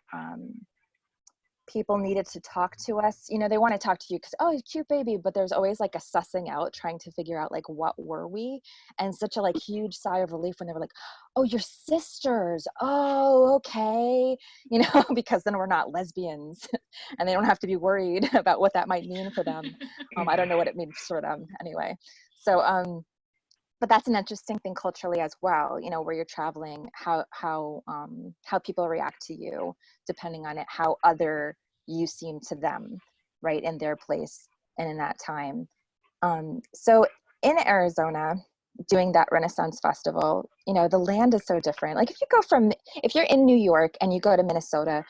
people needed to talk to us. You know, they want to talk to you because, oh, cute baby, but there's always like a sussing out, trying to figure out like, what were we? And such a like huge sigh of relief when they were like, oh, you're sisters. Oh, okay. You know, because then we're not lesbians and they don't have to be worried about what that might mean for them. I don't know what it means for them anyway. So, but that's an interesting thing culturally as well, you know, where you're traveling, how people react to you, depending on it, how other you seem to them, right, in their place and in that time. So in Arizona, doing that Renaissance Festival, you know, the land is so different. Like if you're in New York and you go to Minnesota,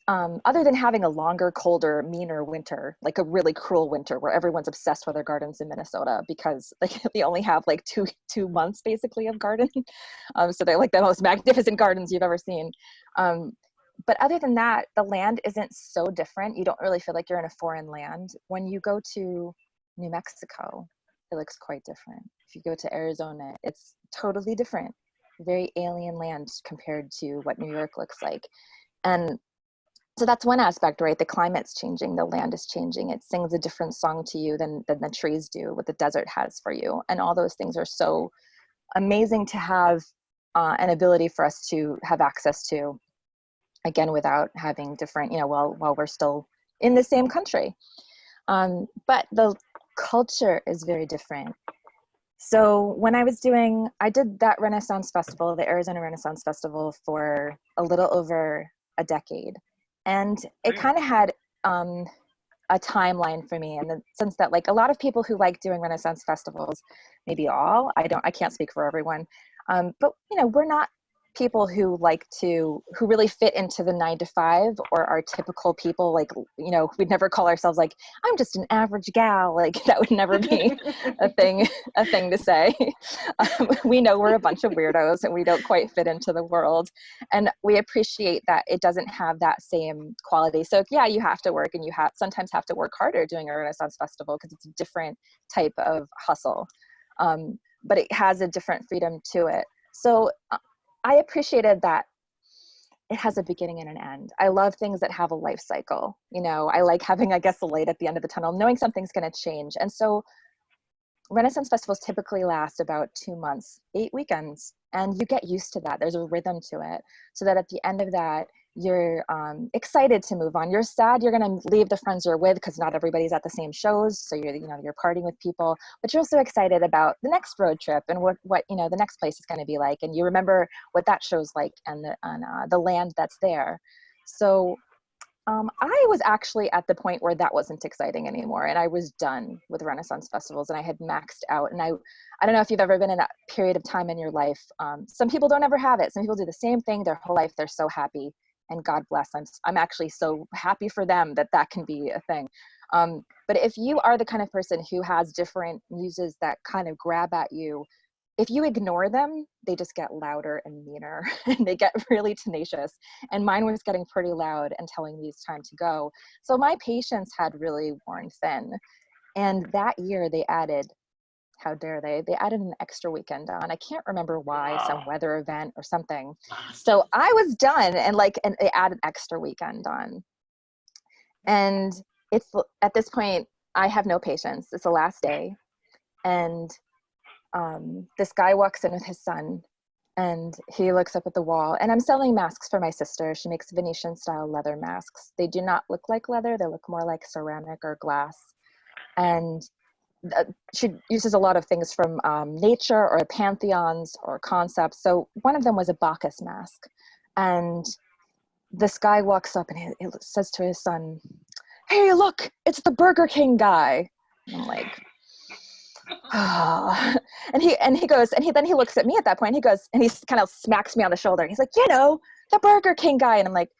other than having a longer, colder, meaner winter, like a really cruel winter where everyone's obsessed with their gardens in Minnesota because like they only have like two months basically of garden. So they're like the most magnificent gardens you've ever seen. But other than that, the land isn't so different. You don't really feel like you're in a foreign land. When you go to New Mexico, it looks quite different. If you go to Arizona, it's totally different. Very alien land compared to what New York looks like. And So that's one aspect, right? The climate's changing, the land is changing. It sings a different song to you than the trees do, what the desert has for you. And all those things are so amazing to have an ability for us to have access to, again, without having different, while we're still in the same country. But the culture is very different. So when I did that Renaissance Festival, the Arizona Renaissance Festival, for a little over a decade. And it kind of had a timeline for me in the sense that, like, a lot of people who like doing Renaissance festivals, maybe all, I can't speak for everyone, but we're not people who really fit into the 9 to 5 or are typical people. Like, we'd never call ourselves like, I'm just an average gal. Like, that would never be a thing to say. We know we're a bunch of weirdos and we don't quite fit into the world. And we appreciate that it doesn't have that same quality. So yeah, you have to work, and you sometimes have to work harder doing a Renaissance festival because it's a different type of hustle. But it has a different freedom to it. So I appreciated that it has a beginning and an end. I love things that have a life cycle. I like having, I guess, the light at the end of the tunnel, knowing something's going to change. And so Renaissance festivals typically last about 2 months, 8 weekends, and you get used to that. There's a rhythm to it, so that at the end of that, you're excited to move on. You're sad you're going to leave the friends you're with because not everybody's at the same shows. So you're partying with people, but you're also excited about the next road trip and what the next place is going to be like. And you remember what that show's like and the land that's there. So I was actually at the point where that wasn't exciting anymore, and I was done with Renaissance festivals, and I had maxed out. And I don't know if you've ever been in that period of time in your life. Some people don't ever have it. Some people do the same thing their whole life. They're so happy. And God bless, I'm actually so happy for them that can be a thing. But if you are the kind of person who has different muses that kind of grab at you, if you ignore them, they just get louder and meaner, and they get really tenacious. And mine was getting pretty loud and telling me it's time to go. So my patience had really worn thin. And that year they added, how dare they added an extra weekend on. I can't remember why, some weather event or something. So I was done, and they added extra weekend on. And it's, at this point, I have no patience. It's the last day. And this guy walks in with his son, and he looks up at the wall, and I'm selling masks for my sister. She makes Venetian style leather masks. They do not look like leather. They look more like ceramic or glass. And she uses a lot of things from nature or pantheons or concepts. So one of them was a Bacchus mask. And this guy walks up and he says to his son, "Hey, look, it's the Burger King guy." And I'm like, oh. And he goes, and then he looks at me at that point. He goes, and he kind of smacks me on the shoulder. He's like, the Burger King guy. And I'm like,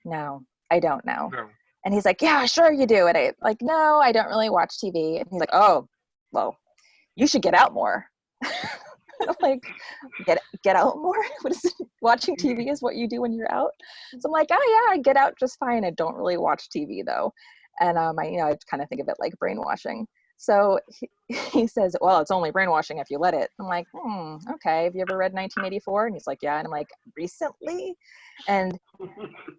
no, I don't know. No. And he's like, yeah, sure you do. And I'm like, no, I don't really watch TV. And he's like, oh, well, you should get out more. I'm like, get out more? What is it? Watching TV is what you do when you're out? So I'm like, oh yeah, I get out just fine. I don't really watch TV though. And I kind of think of it like brainwashing. So he says, well, it's only brainwashing if you let it. I'm like, okay. Have you ever read 1984? And he's like, yeah. And I'm like, recently? And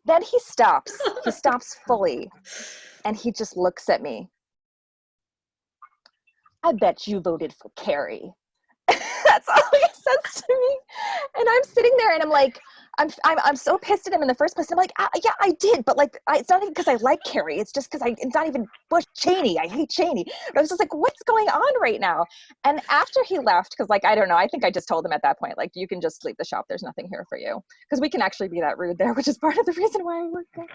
then he stops fully. And he just looks at me. I bet you voted for Carrie. That's all he says to me. And I'm sitting there and I'm like, I'm so pissed at him in the first place. I'm like, yeah, I did, but it's not even because I like Carrie. It's just because it's not even Bush Cheney. I hate Cheney. But I was just like, what's going on right now? And after he left, because I don't know, I think I just told him at that point, you can just leave the shop. There's nothing here for you. Because we can actually be that rude there, which is part of the reason why I work there.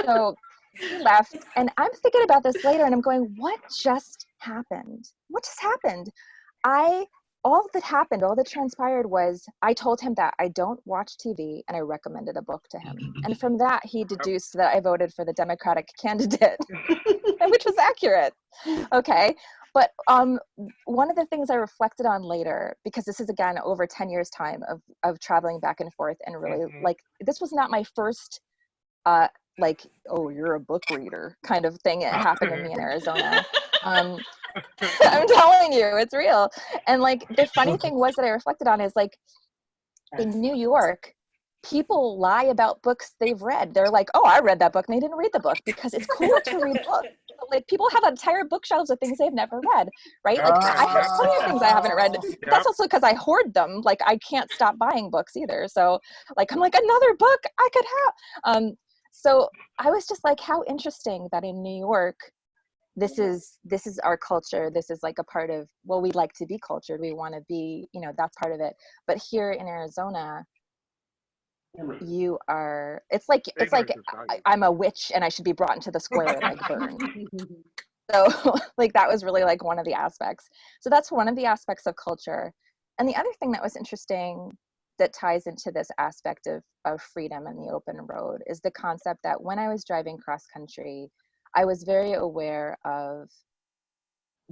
So he left, and I'm thinking about this later, and I'm going, what just happened? What just happened? All that transpired was I told him that I don't watch TV, and I recommended a book to him. And from that, he deduced that I voted for the Democratic candidate, which was accurate. Okay. But one of the things I reflected on later, because this is, again, over 10 years time of traveling back and forth, and really this was not my first, oh, you're a book reader kind of thing. It happened to me in Arizona. I'm telling you, it's real. And the funny thing was that I reflected on is in New York, people lie about books they've read. They're like, oh, I read that book, and they didn't read the book, because it's cool to read books. Like, people have entire bookshelves of things they've never read, right? Like, I have plenty of things I haven't read. But that's also because I hoard them. Like, I can't stop buying books either. So, like, I'm like, another book I could have. So I was just like, how interesting that in New York, this is our culture. This is like a part of, well, we like to be cultured. We want to be, you know, that's part of it. But here in Arizona, you are, it's like I'm a witch and I should be brought into the square and like burned. So like that was really like one of the aspects. So that's one of the aspects of culture. And the other thing that was interesting that ties into this aspect of freedom and the open road is the concept that when I was driving cross country, I was very aware of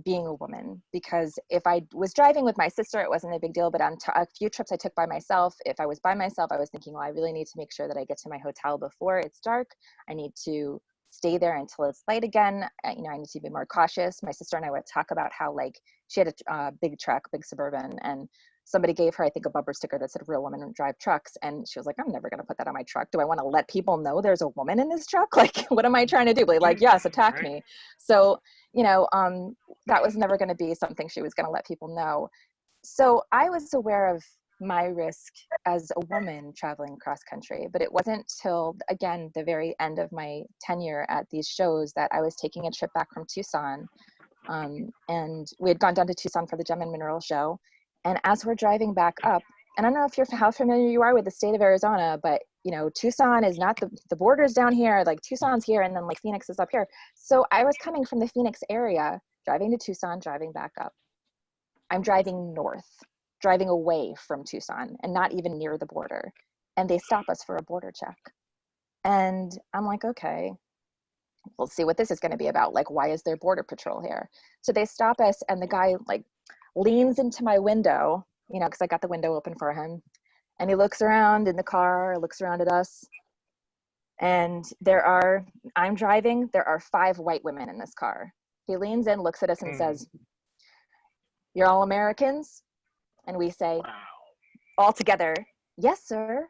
being a woman, because if I was driving with my sister, it wasn't a big deal. But on a few trips I took by myself, if I was by myself, I was thinking, well, I really need to make sure that I get to my hotel before it's dark. I need to stay there until it's light again. You know, I need to be more cautious. My sister and I would talk about how, like, she had a big truck, big Suburban, and somebody gave her, I think, a bumper sticker that said real women drive trucks. And she was like, I'm never going to put that on my truck. Do I want to let people know there's a woman in this truck? Like, what am I trying to do? Like, yes, attack me. So, you know, that was never going to be something she was going to let people know. So I was aware of my risk as a woman traveling cross country, but it wasn't till, again, the very end of my tenure at these shows that I was taking a trip back from Tucson. And we had gone down to Tucson for the Gem and Mineral Show. And as we're driving back up, and I don't know if how familiar you are with the state of Arizona, but you know, Tucson is not the borders down here, like Tucson's here, and then like Phoenix is up here. So I was coming from the Phoenix area, driving to Tucson, driving back up. I'm driving north, driving away from Tucson and not even near the border. And they stop us for a border check. And I'm like, okay, we'll see what this is going to be about. Like, why is there border patrol here? So they stop us, and the guy like leans into my window, you know, because I got the window open for him. And he looks around in the car, looks around at us. And I'm driving, there are 5 white women in this car. He leans in, looks at us and says, you're all Americans? And we say, all together, yes, sir.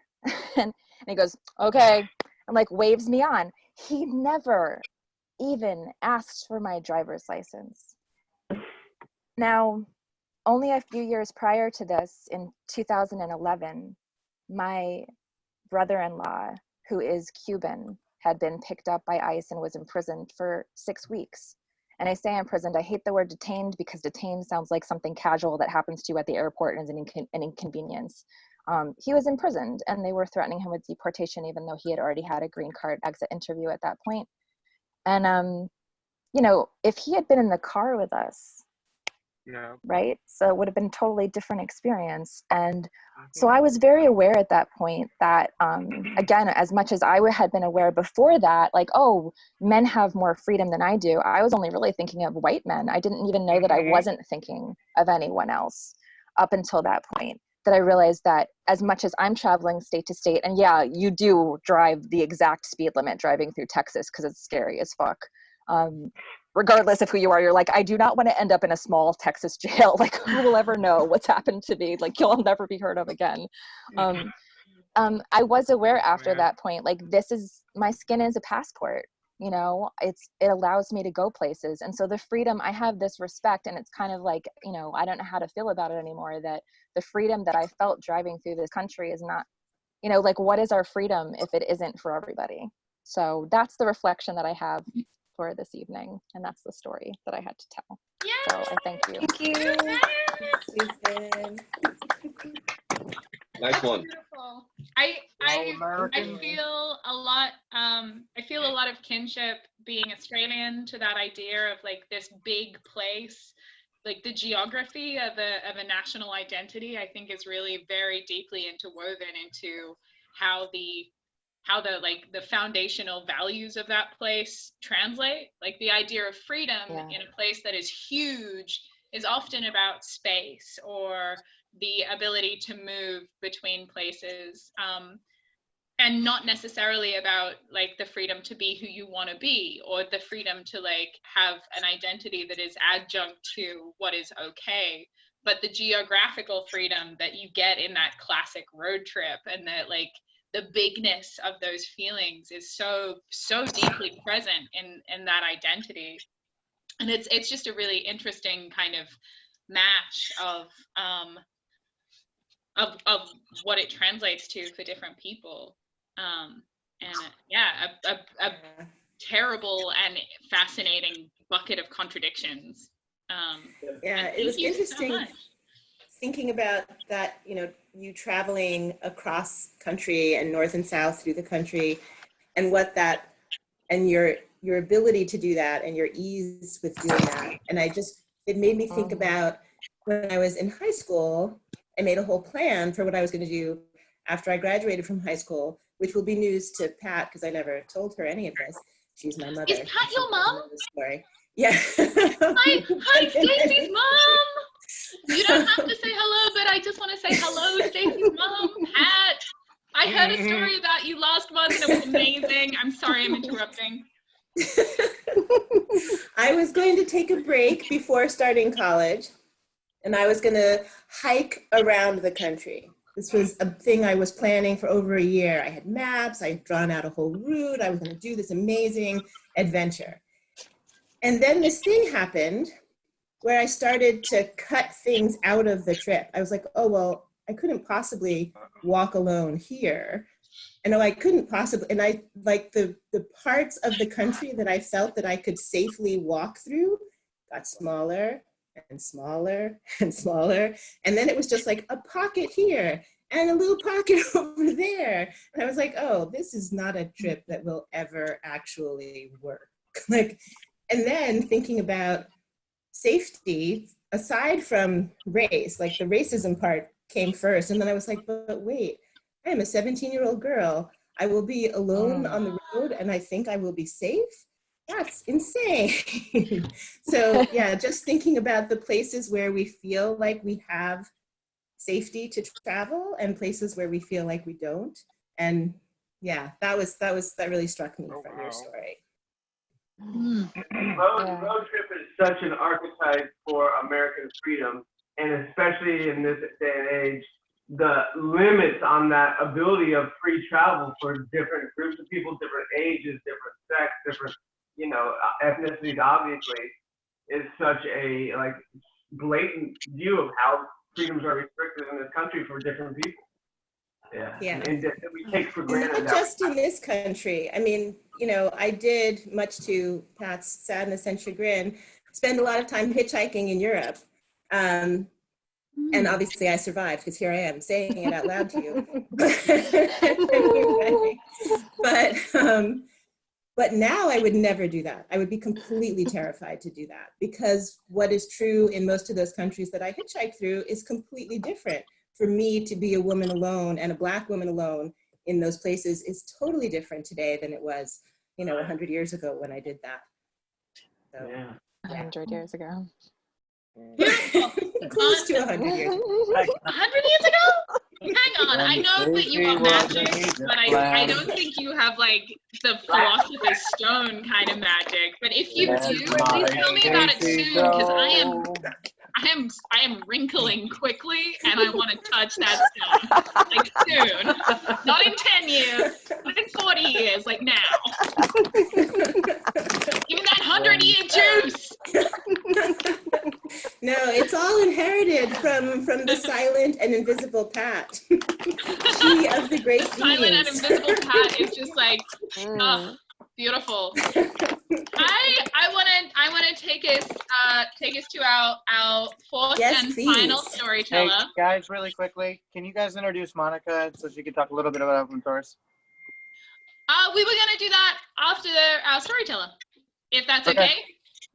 and he goes, okay. And like waves me on. He never even asked for my driver's license. Now, only a few years prior to this, in 2011, my brother-in-law, who is Cuban, had been picked up by ICE and was imprisoned for 6 weeks. And I say imprisoned, I hate the word detained, because detained sounds like something casual that happens to you at the airport and is an inconvenience. He was imprisoned, and they were threatening him with deportation, even though he had already had a green card exit interview at that point. And, you know, if he had been in the car with us, right? So it would have been a totally different experience. And so I was very aware at that point that, again, as much as I had been aware before that, like, oh, men have more freedom than I do, I was only really thinking of white men. I didn't even know that I wasn't thinking of anyone else up until that point, that I realized that as much as I'm traveling state to state, and yeah, you do drive the exact speed limit driving through Texas because it's scary as fuck. Regardless of who you are, you're like, I do not want to end up in a small Texas jail. Like, who will ever know what's happened to me? Like, you'll never be heard of again. I was aware after that point, like, my skin is a passport, you know, it allows me to go places. And so the freedom, I have this respect, and it's kind of like, you know, I don't know how to feel about it anymore, that the freedom that I felt driving through this country is not, you know, like, what is our freedom if it isn't for everybody? So that's the reflection that I have for this evening, and that's the story that I had to tell. Yay! So I thank you. Thank you. Nice one. Beautiful. I feel a lot. I feel a lot of kinship being Australian to that idea of like this big place, like the geography of a national identity. I think is really very deeply interwoven into how the like the foundational values of that place translate. Like the idea of freedom in a place that is huge is often about space or the ability to move between places, and not necessarily about like the freedom to be who you want to be, or the freedom to like have an identity that is adjunct to what is okay, but the geographical freedom that you get in that classic road trip, and that like bigness of those feelings is so deeply present in that identity. And it's just a really interesting kind of mash of what it translates to for different people. And yeah, a terrible and fascinating bucket of contradictions. Yeah, it was interesting thinking about that, you know, you traveling across country and north and south through the country, and what that, and your ability to do that and your ease with doing that. And it made me think about when I was in high school. I made a whole plan for what I was going to do after I graduated from high school, which will be news to Pat because I never told her any of this. She's my mother. Is Pat your mom? Story. Yeah. Hi, Stacey's mom. You don't have to say hello, but I just want to say hello, Stacey's mom, Pat. I heard a story about you last month and it was amazing. I'm sorry I'm interrupting. I was going to take a break before starting college, and I was going to hike around the country. This was a thing I was planning for over a year. I had maps, I had drawn out a whole route. I was going to do this amazing adventure. And then this thing happened where I started to cut things out of the trip. I was like, oh, well, I couldn't possibly walk alone here. And I couldn't possibly, and I like the parts of the country that I felt that I could safely walk through got smaller and smaller and smaller. And then it was just like a pocket here and a little pocket over there. And I was like, oh, this is not a trip that will ever actually work. Like, and then thinking about safety, aside from race, like the racism part came first. And then I was like, but wait, I am a 17-year-old girl. I will be alone on the road and I think I will be safe. That's insane. So yeah, just thinking about the places where we feel like we have safety to travel and places where we feel like we don't. And yeah, that really struck me from your story. Road trip is such an archetype for American freedom, and especially in this day and age, the limits on that ability of free travel for different groups of people, different ages, different sex, different, ethnicities, obviously, is such a blatant view of how freedoms are restricted in this country for different people. Yeah. And that we take for granted. Not just in this country. I mean, I did, much to Pat's sadness and chagrin, spend a lot of time hitchhiking in Europe. And obviously I survived because here I am saying it out loud to you. But now I would never do that. I would be completely terrified to do that because what is true in most of those countries that I hitchhiked through is completely different. For me to be a woman alone and a Black woman alone in those places is totally different today than it was, 100 years ago when I did that. So, 100 years ago. Close to 100 years ago. 100 years ago? Hang on, I know that you are magic, but I don't think you have the Philosopher's Stone kind of magic. But if you do, please tell me about it soon, because I am wrinkling quickly and I want to touch that stone soon. Not in 10 years, but in 40 years, now. Give me that 100-year juice. No, it's all inherited from the silent and invisible Pat. She of the great genes. Silent and invisible Pat is just beautiful. I want to take us to our fourth and final storyteller. Hey, guys, really quickly, can you guys introduce Monica so she can talk a little bit about open source? We were gonna do that after our storyteller, if that's okay.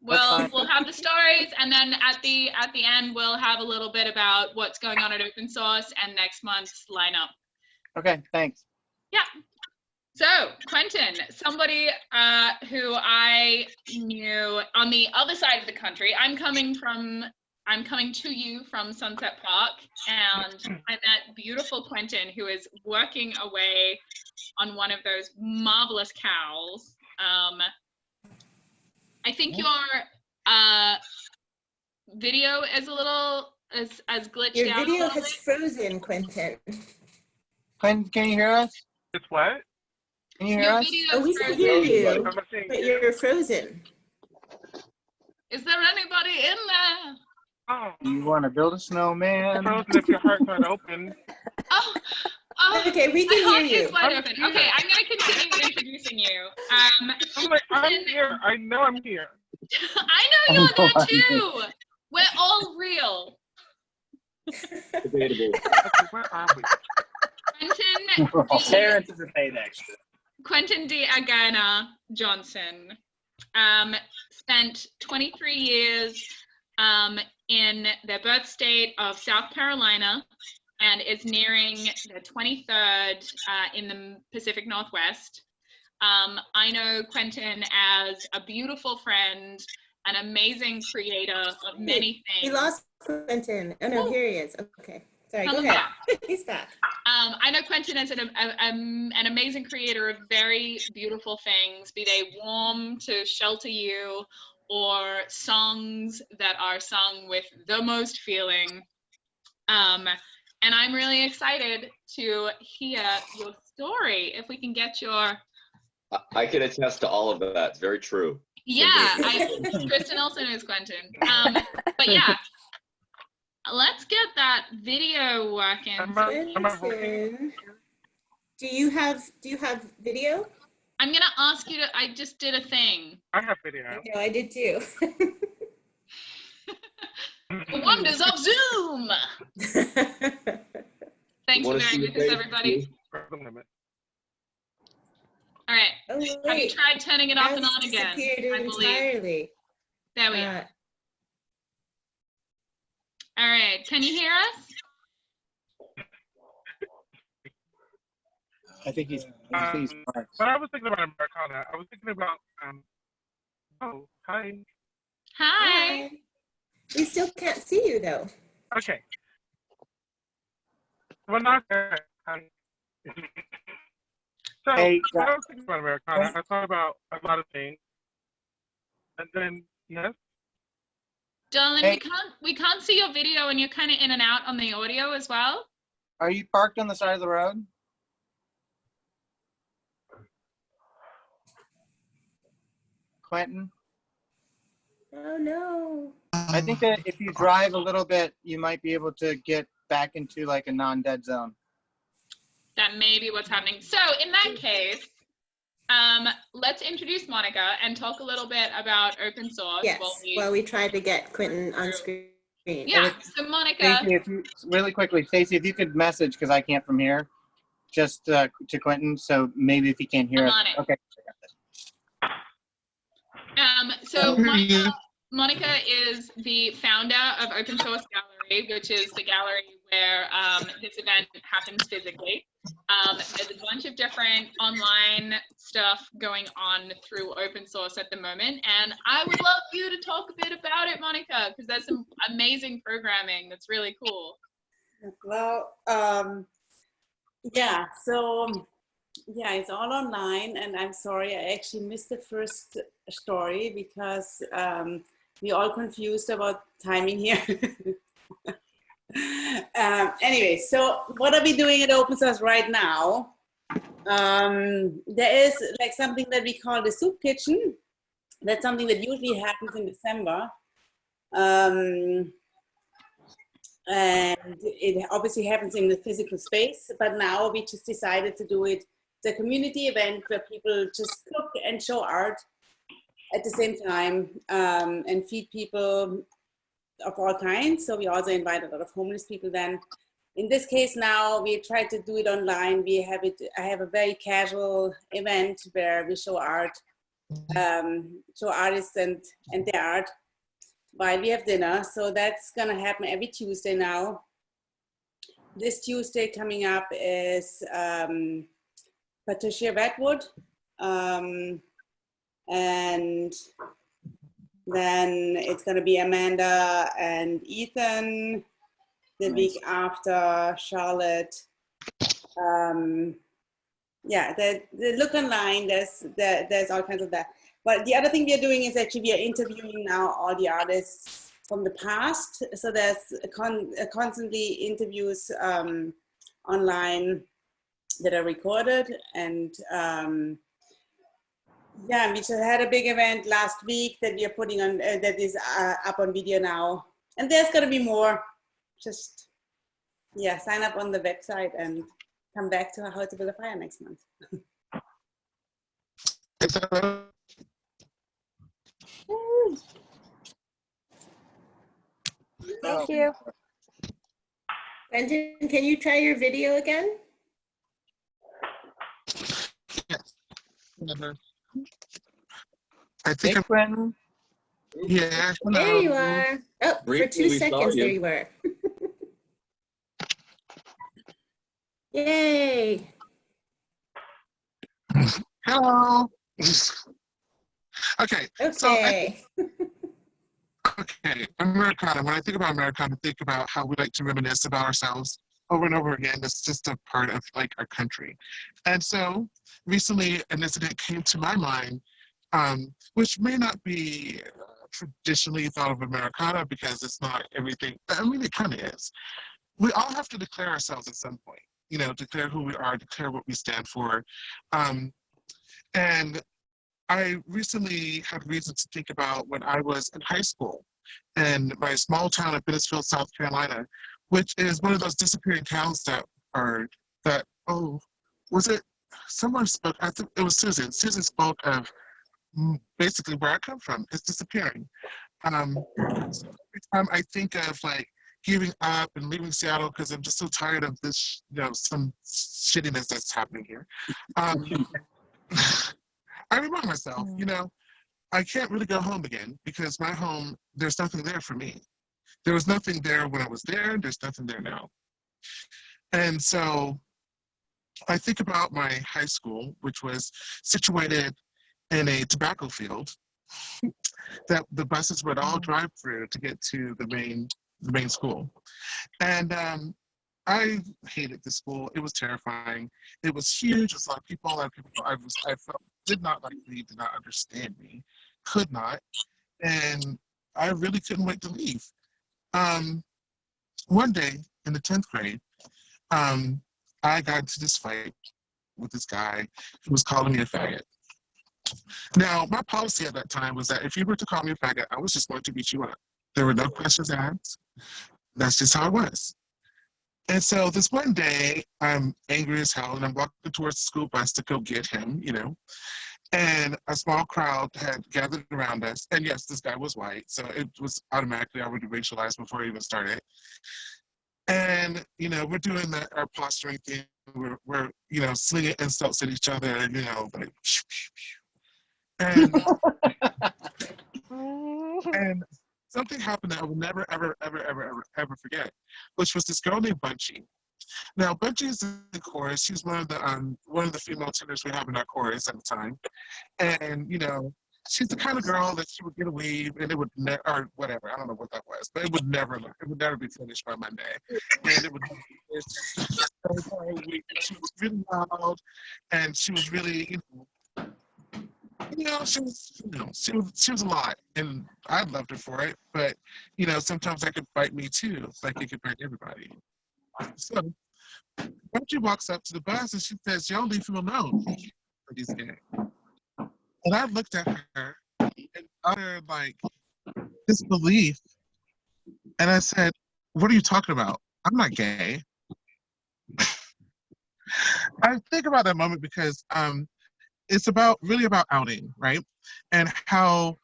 We'll have the stories, and then at the end we'll have a little bit about what's going on at open source and next month's lineup. Okay, thanks. Yeah. So, Quentin, somebody who I knew on the other side of the country. I'm coming to you from Sunset Park, and I met beautiful Quentin, who is working away on one of those marvelous cows. I think your video is a little as glitched out. Your video has frozen, Quentin. Quentin, can you hear us? It's what? Can you hear Your us? video's Oh, we can frozen. hear you, I'm not saying but you're frozen. Is there anybody in there? oh, You want to build a snowman? frozen if your heart's not open. Oh, oh. Okay, we My can hear heart you. is wide I'm open. here. Okay, I'm gonna continue introducing you. I'm like, I'm here. I know I'm here. I know you're there too. We're all real. Debatable. Okay, where are we? Terrence is a paid extra. Quentin D. Agana Johnson spent 23 years in the birth state of South Carolina and is nearing the 23rd in the Pacific Northwest. I know Quentin as a beautiful friend, an amazing creator of many things. We lost Quentin. Oh no, here he is. Okay, sorry, go Come ahead. back. He's back. I know Quentin is an amazing creator of very beautiful things, be they warm to shelter you or songs that are sung with the most feeling. And I'm really excited to hear your story. If we can get your... I can attest to all of that. It's very true. Yeah, Kristen also knows Quentin. But yeah, let's get that video working. Quentin, do you have video? I'm gonna ask you to. I just did a thing. I have video. No, I did too. The wonders of Zoom. Thanks for bearing with us, everybody. All right. Oh, have you tried turning it off and on again? I believe. Entirely. There we are. All right. Can you hear us? I think he's But I was thinking about Americana. I was thinking about oh, hi. Hi. We still can't see you though. Okay. Well, not that. So Hey, when I was thinking about Americana, I thought about a lot of things. And then yes. Darling, Hey. we can't see your video and you're kind of in and out on the audio as well. Are you parked on the side of the road? Quentin? Oh no. I think that if you drive a little bit, you might be able to get back into like a non-dead zone. That may be what's happening. So in that case, let's introduce Monica and talk a little bit about open source. Yes. While we try to get Quentin on screen. Yeah. So Monica. Stacey, if you really quickly, Stacey, if you could message because I can't from here, just to Quentin. So maybe if he can't hear I'm us. on it. Okay. So Monica is the founder of Open Source Gallery, which is the gallery where this event happens physically. There's a bunch of different online stuff going on through open source at the moment. And I would love you to talk a bit about it, Monica, because there's some amazing programming that's really cool. Well, yeah, so yeah, it's all online, and I'm sorry, I actually missed the first story because we're all confused about timing here. Anyway, so what are we doing at Open Source right now? There is like something that we call the soup kitchen. That's something that usually happens in December. And it obviously happens in the physical space, but now we just decided to do it. It's a community event where people just cook and show art at the same time and feed people of all kinds. So we also invite a lot of homeless people then. In this case now, we try to do it online. I have a very casual event where we show art, show artists and their art while we have dinner. So that's gonna happen every Tuesday now. This Tuesday coming up is Patricia Redwood. And then it's going to be Amanda and Ethan. The week after, Charlotte. Yeah, the look online, there's all kinds of that. But the other thing we are doing is actually we are interviewing now all the artists from the past. So there's constantly interviews online that are recorded. And yeah, we just had a big event last week that we are putting on, that is up on video now. And there's going to be more. Just, yeah, sign up on the website and come back to How to Build a Fire next month. Thank you. Brendan, can you try your video again? I think I'm. Yeah. There you are. Oh, for Briefly, 2 we saw seconds, there you. you were. Yay. Hello. Okay. So okay, Americana. When I think about Americana, I think about how we like to reminisce about ourselves over and over again. It's just a part of like our country. And so recently an incident came to my mind, which may not be traditionally thought of Americana because it's not everything. I mean, it kind of is. We all have to declare ourselves at some point, you know, declare who we are, declare what we stand for. And I recently had reason to think about when I was in high school in my small town of Bennettsville, South Carolina, which is one of those disappearing towns was it, someone spoke, I think it was Susan. Susan spoke of basically where I come from. It's disappearing. So every time I think of like giving up and leaving Seattle because I'm just so tired of this, you know, some shittiness that's happening here. I remind myself, you know, I can't really go home again because my home, there's nothing there for me. There was nothing there when I was there, there's nothing there now. And so I think about my high school, which was situated in a tobacco field that the buses would all drive through to get to the main school. And I hated the school. It was terrifying. It was huge. It was a lot of people I felt did not like me, did not understand me, could not. And I really couldn't wait to leave. One day in the 10th grade, I got into this fight with this guy who was calling me a faggot. Now, my policy at that time was that if you were to call me a faggot, I was just going to beat you up. There were no questions asked. That's just how it was. And so this one day, I'm angry as hell, and I'm walking towards the school bus to go get him, you know, and a small crowd had gathered around us. And yes, this guy was white, so it was automatically already racialized before it even started. And, you know, we're doing our posturing thing. We're, you know, slinging insults at each other, you know, like, and, and something happened that I will never, ever, ever, ever, ever, ever forget, which was this girl named Bunchy. Now, Bunchy is in the chorus. She's one of the female tenors we have in our chorus at the time. And, you know, she's the kind of girl that she would get a weave and it would never, or whatever, I don't know what that was, but it would never be finished by Monday. And it would never be finished. She was really loud and she was really, she was a lot, and I loved her for it. But you know, sometimes that could bite me too, like it could bite everybody. So, when she walks up to the bus and she says, "Y'all leave him alone. He's gay." And I looked at her in utter like disbelief, and I said, "What are you talking about? I'm not gay." I think about that moment because it's really about outing, right? And how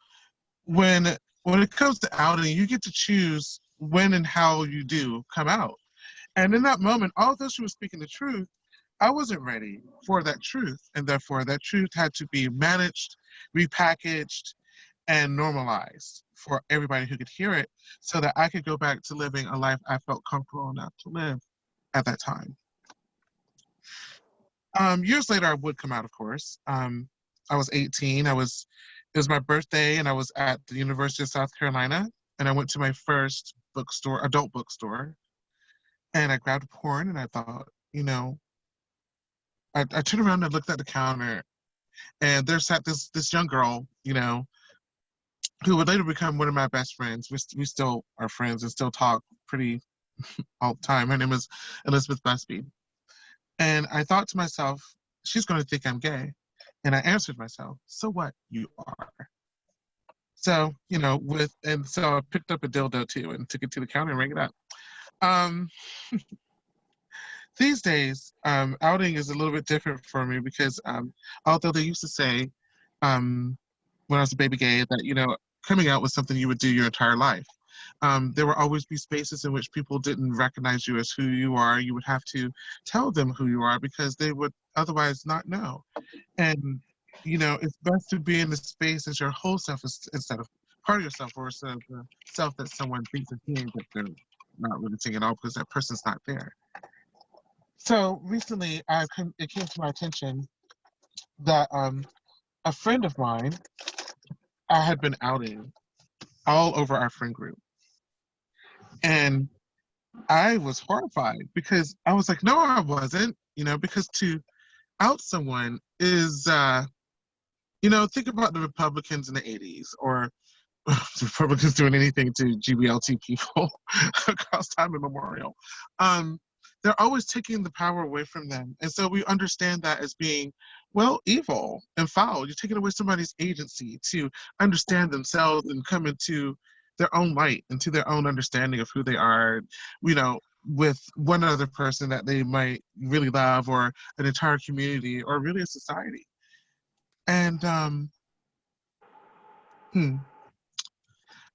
when it comes to outing, you get to choose when and how you do come out. And in that moment, although she was speaking the truth, I wasn't ready for that truth. And therefore that truth had to be managed, repackaged, and normalized for everybody who could hear it so that I could go back to living a life I felt comfortable enough to live at that time. Years later, I would come out, of course. I was 18. It was my birthday, and I was at the University of South Carolina, and I went to my first adult bookstore, and I grabbed porn, and I thought, you know, I turned around and looked at the counter, and there sat this young girl, you know, who would later become one of my best friends. We still are friends and still talk pretty all the time. Her name is Elizabeth Busby. And I thought to myself, she's going to think I'm gay. And I answered myself, so what? You are. So, so I picked up a dildo too and took it to the counter and rang it up. These days, outing is a little bit different for me because although they used to say when I was a baby gay that, coming out was something you would do your entire life. There will always be spaces in which people didn't recognize you as who you are. You would have to tell them who you are because they would otherwise not know. And, it's best to be in the space as your whole self instead of part of yourself or instead of the self that someone thinks is seeing, but they're not really seeing at all because that person's not there. So recently, it came to my attention that a friend of mine I had been outing all over our friend group. And I was horrified because I was like, no, I wasn't, because to out someone is, think about the Republicans in the 80s or the Republicans doing anything to GBLT people across time immemorial. They're always taking the power away from them. And so we understand that as being, well, evil and foul. You're taking away somebody's agency to understand themselves and come into their own light, into their own understanding of who they are, with one other person that they might really love or an entire community or really a society. And I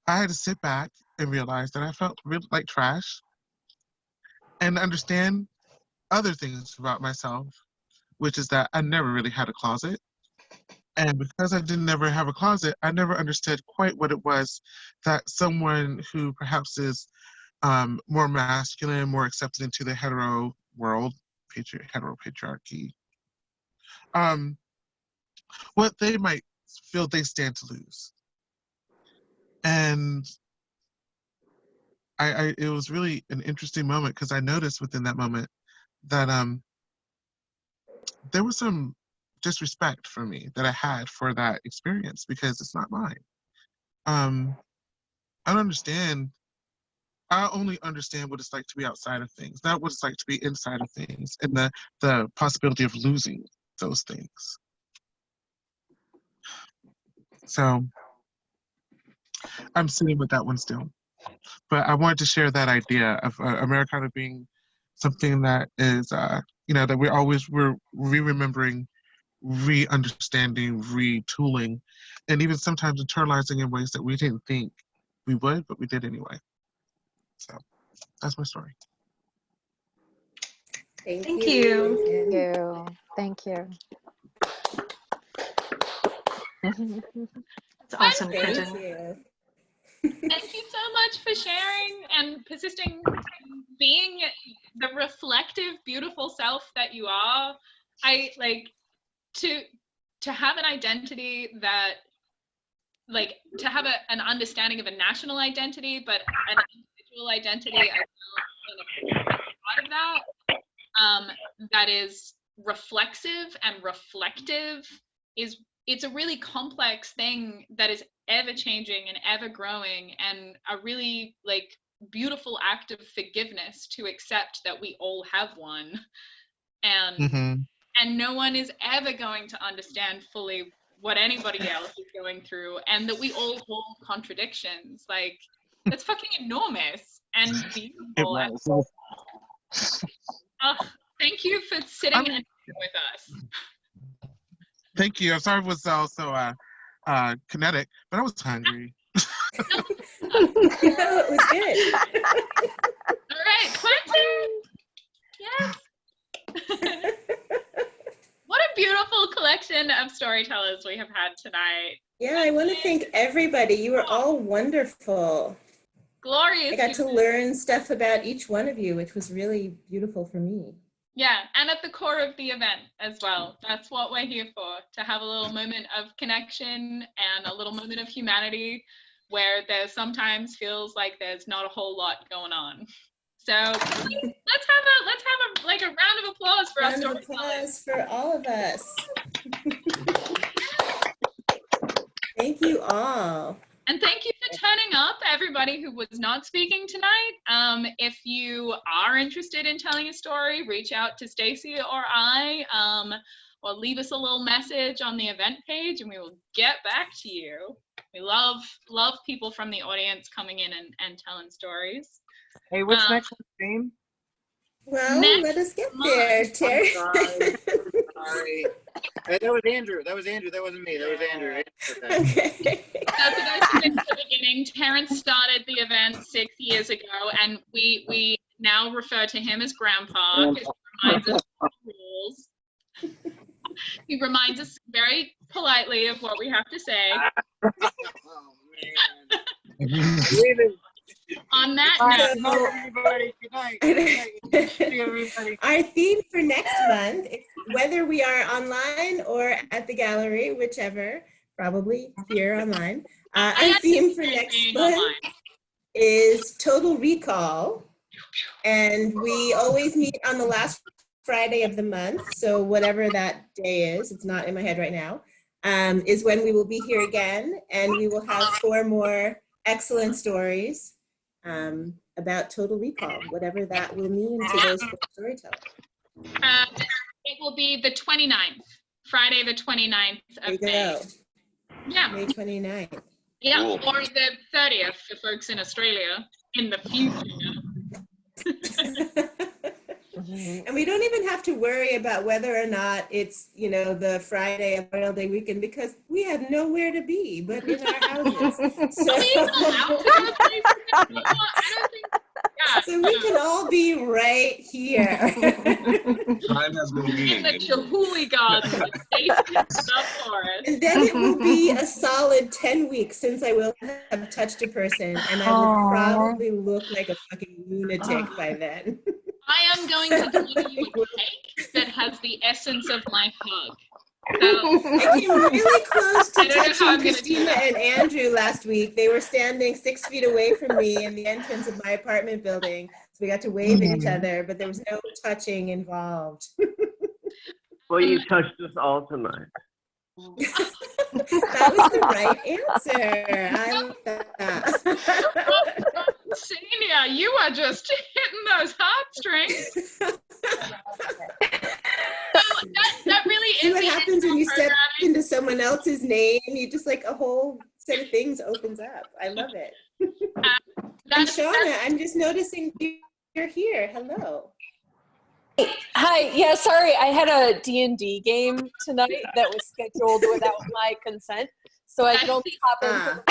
had to sit back and realize that I felt really like trash and understand other things about myself, which is that I never really had a closet. And because I didn't never have a closet, I never understood quite what it was that someone who perhaps is more masculine, more accepted into the hetero world, heteropatriarchy, what they might feel they stand to lose. And it was really an interesting moment because I noticed within that moment that there was some disrespect for me that I had for that experience because it's not mine. I don't understand. I only understand what it's like to be outside of things, not what it's like to be inside of things, and the possibility of losing those things. So I'm sitting with that one still. But I wanted to share that idea of Americana being something that is, that we're re-remembering, re-understanding, retooling, and even sometimes internalizing in ways that we didn't think we would, but we did anyway. So that's my story. Thank you. Thank you. That's awesome, Thank Quentin. you. Thank you so much for sharing and persisting, being the reflective, beautiful self that you are. I like to have an identity that, like, to have an understanding of a national identity, but an individual identity as well, and a part of that, that is reflexive and reflective it's a really complex thing that is ever changing and ever growing, and a really like beautiful act of forgiveness to accept that we all have one, and and no one is ever going to understand fully what anybody else is going through, and that we all hold contradictions. Like, that's fucking enormous and beautiful. It was. Thank you for sitting and with us. Thank you. I'm sorry it was also kinetic, but I was hungry. It was good. All right, Quentin. Yes. What a beautiful collection of storytellers we have had tonight. Yeah, I want to thank everybody. You were all wonderful. Glorious. I got to learn stuff about each one of you, which was really beautiful for me. Yeah, and at the core of the event as well. That's what we're here for, to have a little moment of connection and a little moment of humanity where there sometimes feels like there's not a whole lot going on. So let's have a like a round of applause for us. Round of applause for all of us. Thank you all. And thank you for turning up, everybody who was not speaking tonight. If you are interested in telling a story, reach out to Stacy or I, or leave us a little message on the event page and we will get back to you. We love people from the audience coming in and telling stories. Hey, what's next on stream? Well, let us get there, Terry. Sorry. Hey, that was Andrew. That wasn't me. That was Andrew. Okay. So for those who missed the beginning, Terrence started the event 6 years ago, and we now refer to him as Grandpa. Because he reminds us of the rules. He reminds us very politely of what we have to say. On that note, everybody, good night. See everybody. Our theme for next month, whether we are online or at the gallery, whichever, probably here online. Our theme for next month is Total Recall. And we always meet on the last Friday of the month. So whatever that day is, it's not in my head right now, is when we will be here again. And we will have 4 more excellent stories about Total Recall, whatever that will mean to those storytellers. it will be the 29th, Friday the 29th of May. Yeah. May 29th. Yeah, or the 30th for folks in Australia in the future. And we don't even have to worry about whether or not it's, you know, the Friday of Memorial Day weekend, because we have nowhere to be but in our houses. So we can all be right here. Time has been meaning. In the Chihuly Garden, and then it will be a solid 10 weeks since I will have touched a person, and I will probably look like a fucking lunatic by then. I am going to deliver you a cake that has the essence of my hug. So, I came really close to touching Christina and Andrew last week. They were standing 6 feet away from me in the entrance of my apartment building. So we got to wave at each other, but there was no touching involved. Well, you touched us all tonight. That was the right answer. I love that. Senior, you are just hitting those heartstrings. That really See is what the happens when you step programming. into someone else's name? You just like a whole set of things opens up. I love it. And Shauna, I'm just noticing you're here. Hello. Hi. Yeah, sorry. I had a D&D game tonight that was scheduled without my consent, so I could only hop in.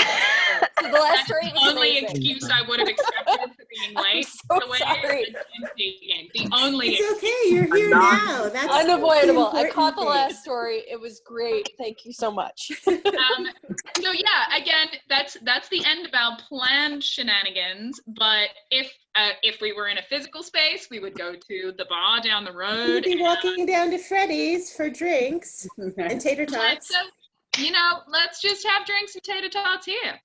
So the last story was The only amazing. excuse I would have accepted for being late. I'm The way sorry. The only It's okay. You're here now. That's unavoidable. the I caught the important last story. It was great. Thank you so much. So yeah, again, that's the end of our planned shenanigans. But if we were in a physical space, we would go to the bar down the road. We'd be walking down to Freddy's for drinks and tater tots. So, you know, let's just have drinks and tater tots here.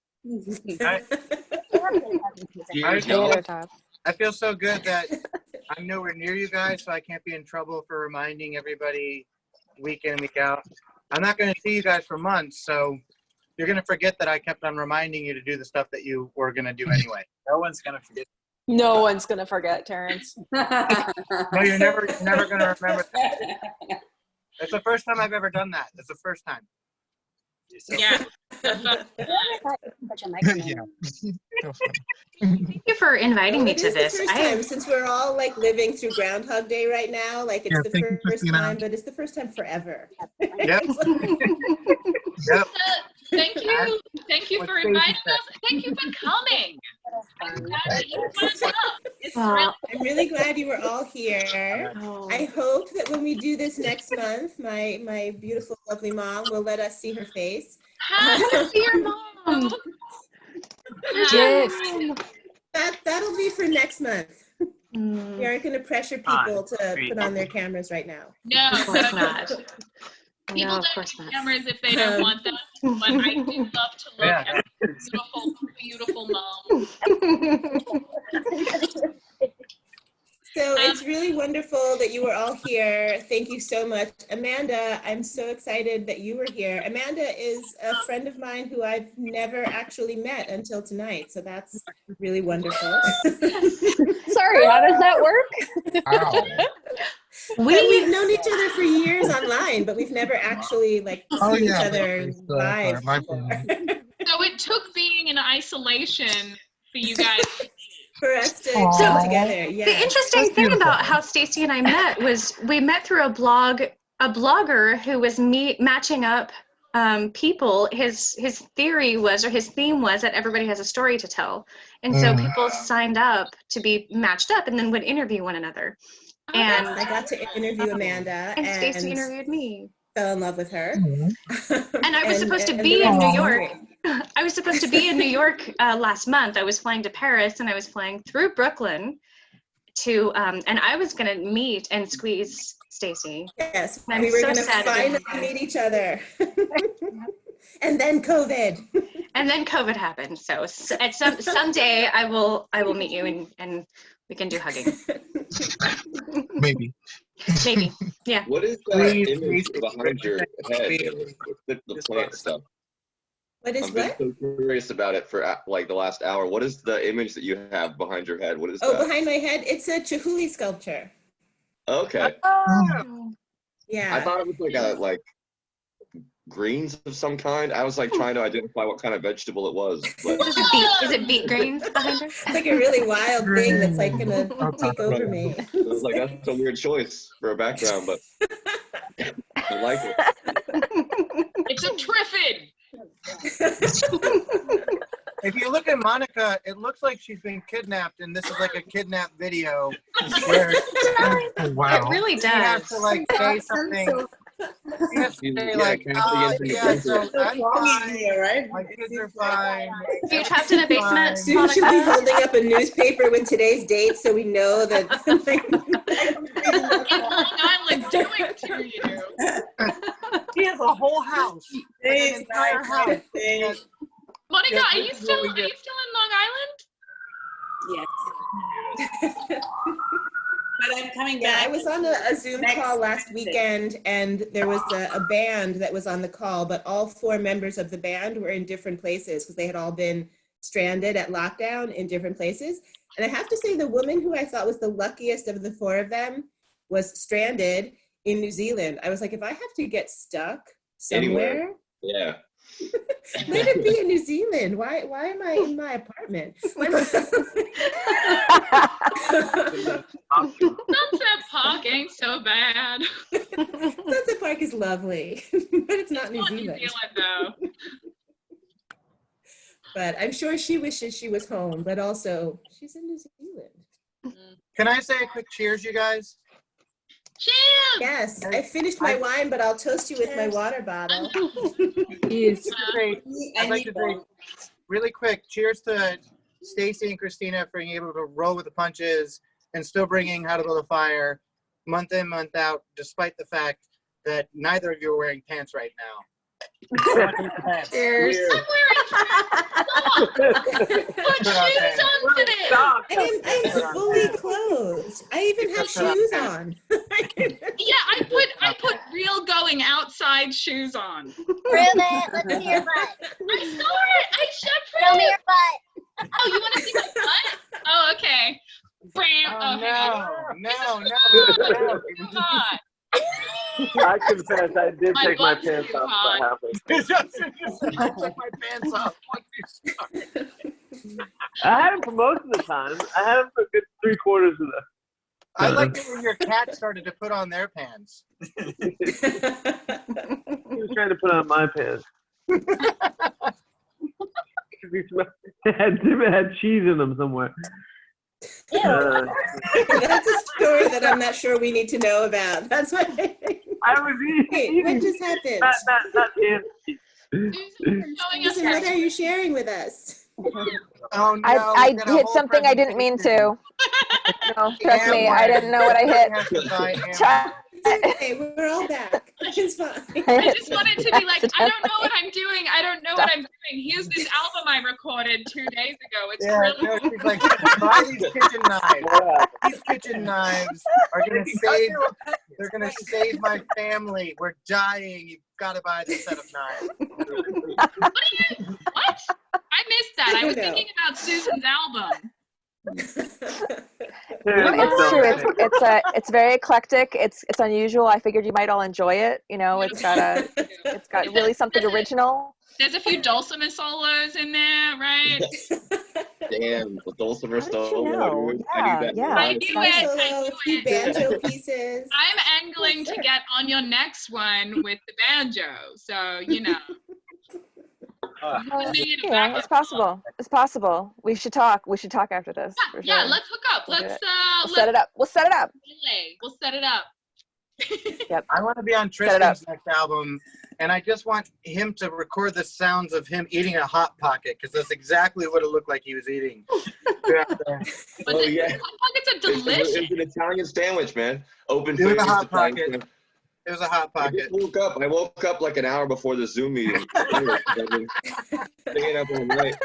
I feel so good that I'm nowhere near you guys, so I can't be in trouble for reminding everybody week in, week out. I'm not going to see you guys for months, so you're going to forget that I kept on reminding you to do the stuff that you were going to do anyway. No one's going to forget. No one's gonna forget, Terrence. No, you're never going to remember that. It's the first time I've ever done that. It's the first time. Yeah. Thank you for inviting me It to is this. the first time, since we're all like living through Groundhog Day right now. Like it's the first time, but it's the first time forever. Yep. Yep. Thank you for inviting us. Thank you for coming. I'm glad that you turned up. It's I'm really glad you were all here. I hope that when we do this next month, my beautiful, lovely mom will let us see her face. See your mom. Yes. That'll be for next month. We aren't going to pressure people to put on their cameras right now. No, of course not. People No, of don't course do not. cameras if they don't want them, but I do love to look at beautiful, beautiful mom. So it's really wonderful that you were all here. Thank you so much. Amanda, I'm so excited that you were here. Amanda is a friend of mine who I've never actually met until tonight, so that's really wonderful. Sorry, how does that work? Wow. We've known each other for years online, but we've never actually like seen each other live. So it took being in isolation for you guys for us to come together. Yes. The interesting thing about how Stacy and I met was we met through a blogger who was matching up people. His theory was, or his theme was, that everybody has a story to tell, and so people signed up to be matched up and then would interview one another. And I got to interview Amanda, and Stacy interviewed me. Fell in love with her. And I was supposed to be in New York. I was supposed to be in New York last month. I was flying to Paris, and I was flying through Brooklyn to, and I was going to meet and squeeze Stacy. Yes, we were going to finally meet each other. And then COVID. And then COVID happened. So at someday I will meet you and we can do hugging. Maybe. Maybe. Yeah. What is that image behind your head? The plant stuff. What is I've been so curious about it for like the last hour. What is the image that you have behind your head? What is that? Behind my head, it's a Chihuly sculpture. Okay. Yeah. I thought it was like greens of some kind. I was like trying to identify what kind of vegetable it was. But is it beet greens behind her? It's like a really wild thing that's like gonna take over me. I was like, that's a weird choice for a background, but I like it. It's a triffid. If you look at Monica, it looks like she's been kidnapped, and this is like a kidnap video. Where It really does. She has to like say something. She has to say like, yeah, so I'm fine. Here, right? My kids are fine. Are you trapped in a basement? Soon she'll be holding up a newspaper with today's date, so we know that. Long Island doing to you. He has a whole house. An entire house. Monica, are you still in Long Island? Yes. But I'm coming back. I was on a Zoom call last weekend, and there was a band that was on the call, but all 4 members of the band were in different places because they had all been stranded at lockdown in different places. And I have to say, the woman who I thought was the luckiest of the 4 of them was stranded in New Zealand. I was like, if I have to get stuck somewhere, yeah. let it be in New Zealand. Why am I in my apartment? Sunset Park ain't so bad. Sunset Park is lovely, but it's not New Zealand. New Zealand though. But I'm sure she wishes she was home, but also she's in New Zealand. Can I say a quick cheers, you guys? Cheers! Yes, I finished my wine, but I'll toast you with my water bottle. Yes. I'd like to drink really quick. Cheers to Stacy and Christina for being able to roll with the punches and still bringing How to Build a Fire month in, month out, despite the fact that neither of you are wearing pants right now. Cheers. I'm wearing put shoes on today. I'm fully clothed. I even have shoes on. Yeah, I put real going outside shoes on. Prove it. Let's see your butt. I saw it. I showed Show me your butt. Oh, you want to see my butt? Oh, okay. No. Hot. I confess, I did My take my butt's pants too off hot. about halfway. I took my pants off once you started. I had them for most of the time. I had them for a good 3/4 of the. I liked it when your cat started to put on their pants. He was trying to put on my pants. It had cheese in them somewhere. That's a story that I'm not sure we need to know about. That's what I was eating. Wait, what just happened? Not Susan, Susan, what are you sharing with us? Oh no! I hit something I didn't mean to. No, trust me, I didn't know what I hit. It's okay. We're all back. It's fine. I just wanted to be like, I don't know what I'm doing. I don't know what I'm doing. Here's this album I recorded 2 days ago. It's really no, she's like, buy these kitchen knives. These kitchen knives are gonna save. They're gonna save my family. We're dying. You've got to buy this set of knives. What? I missed that. I was thinking about Susan's album. It's true. It's very eclectic. It's unusual. I figured you might all enjoy it. You know, it's got really something original. There's a few dulcimer solos in there, right? Damn, the dulcimer solo. know? Dude. I need that. I knew it. A few banjo pieces. I'm angling to get on your next one with the banjo, so you know. Yeah, it's possible. It's possible. We should talk. We should talk after this. For Yeah, sure. let's hook up. We'll Let's set it up. We'll set it up. We'll set it up. Yep. I want to be on Tristan's next album, and I just want him to record the sounds of him eating a Hot Pocket, because that's exactly what it looked like he was eating. Oh yeah. Hot Pockets are delicious. It's an Italian sandwich, man. Open It was a faced Hot Italian Pocket. sandwich. It was a Hot Pocket. I woke up like an hour before the Zoom meeting. I've been staying up all night,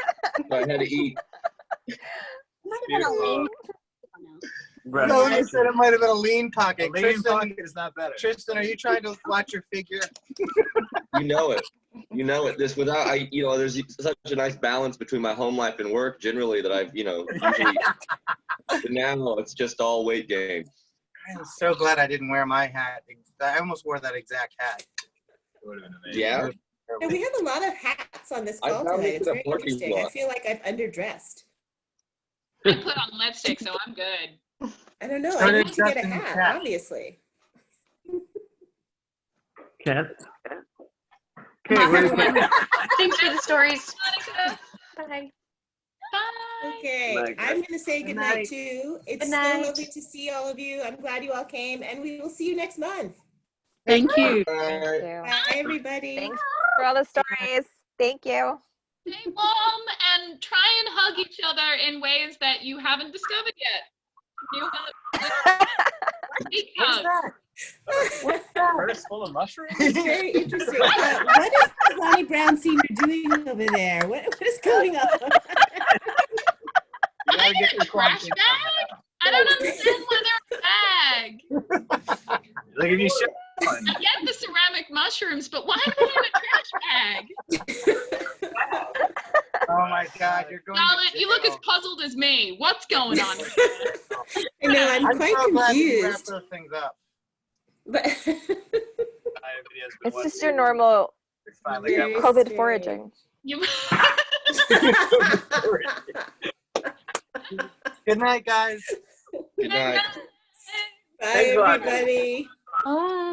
so I had to eat. No, you said it might have been a lean pocket. A lean pocket is not better. Tristan, are you trying to watch your figure? You know it. You know it. This without there's such a nice balance between my home life and work generally that I've usually. But now it's just all weight gain. I'm so glad I didn't wear my hat. I almost wore that exact hat. It would have been amazing. Yeah. And we have a lot of hats on this I call found tonight. it It's in a very parking interesting. I lot. feel like I've underdressed. I put on lipstick, so I'm good. I don't know. So I did need to get a Justin's hat, hat. obviously. Ken? Thanks for the stories. Bye. Okay, Night, I'm going to say good night night. too. It's Good so night. lovely to see all of you. I'm glad you all came, and we will see you next month. Thank you. Thank you. Bye, everybody. Thanks for all the stories. Thank you. Stay warm and try and hug each other in ways that you haven't discovered yet. You have big hugs. What's that? Purse full of mushrooms? It's very interesting. What is Lonnie Brown Sr. doing over there? What is going on? Am I in a trash bag? I don't understand why they're in a bag. Like if you show one. I get the ceramic mushrooms, but why are they in a trash bag? Oh my God, you're going. Charlotte, you look as puzzled as me. What's going on? I know, I'm quite so glad you wrapped confused. those things up. But It's just your normal It's finally got Very COVID strange. foraging. You- Good night, guys. Good night. Bye, Thanks a lot. everybody. Bye.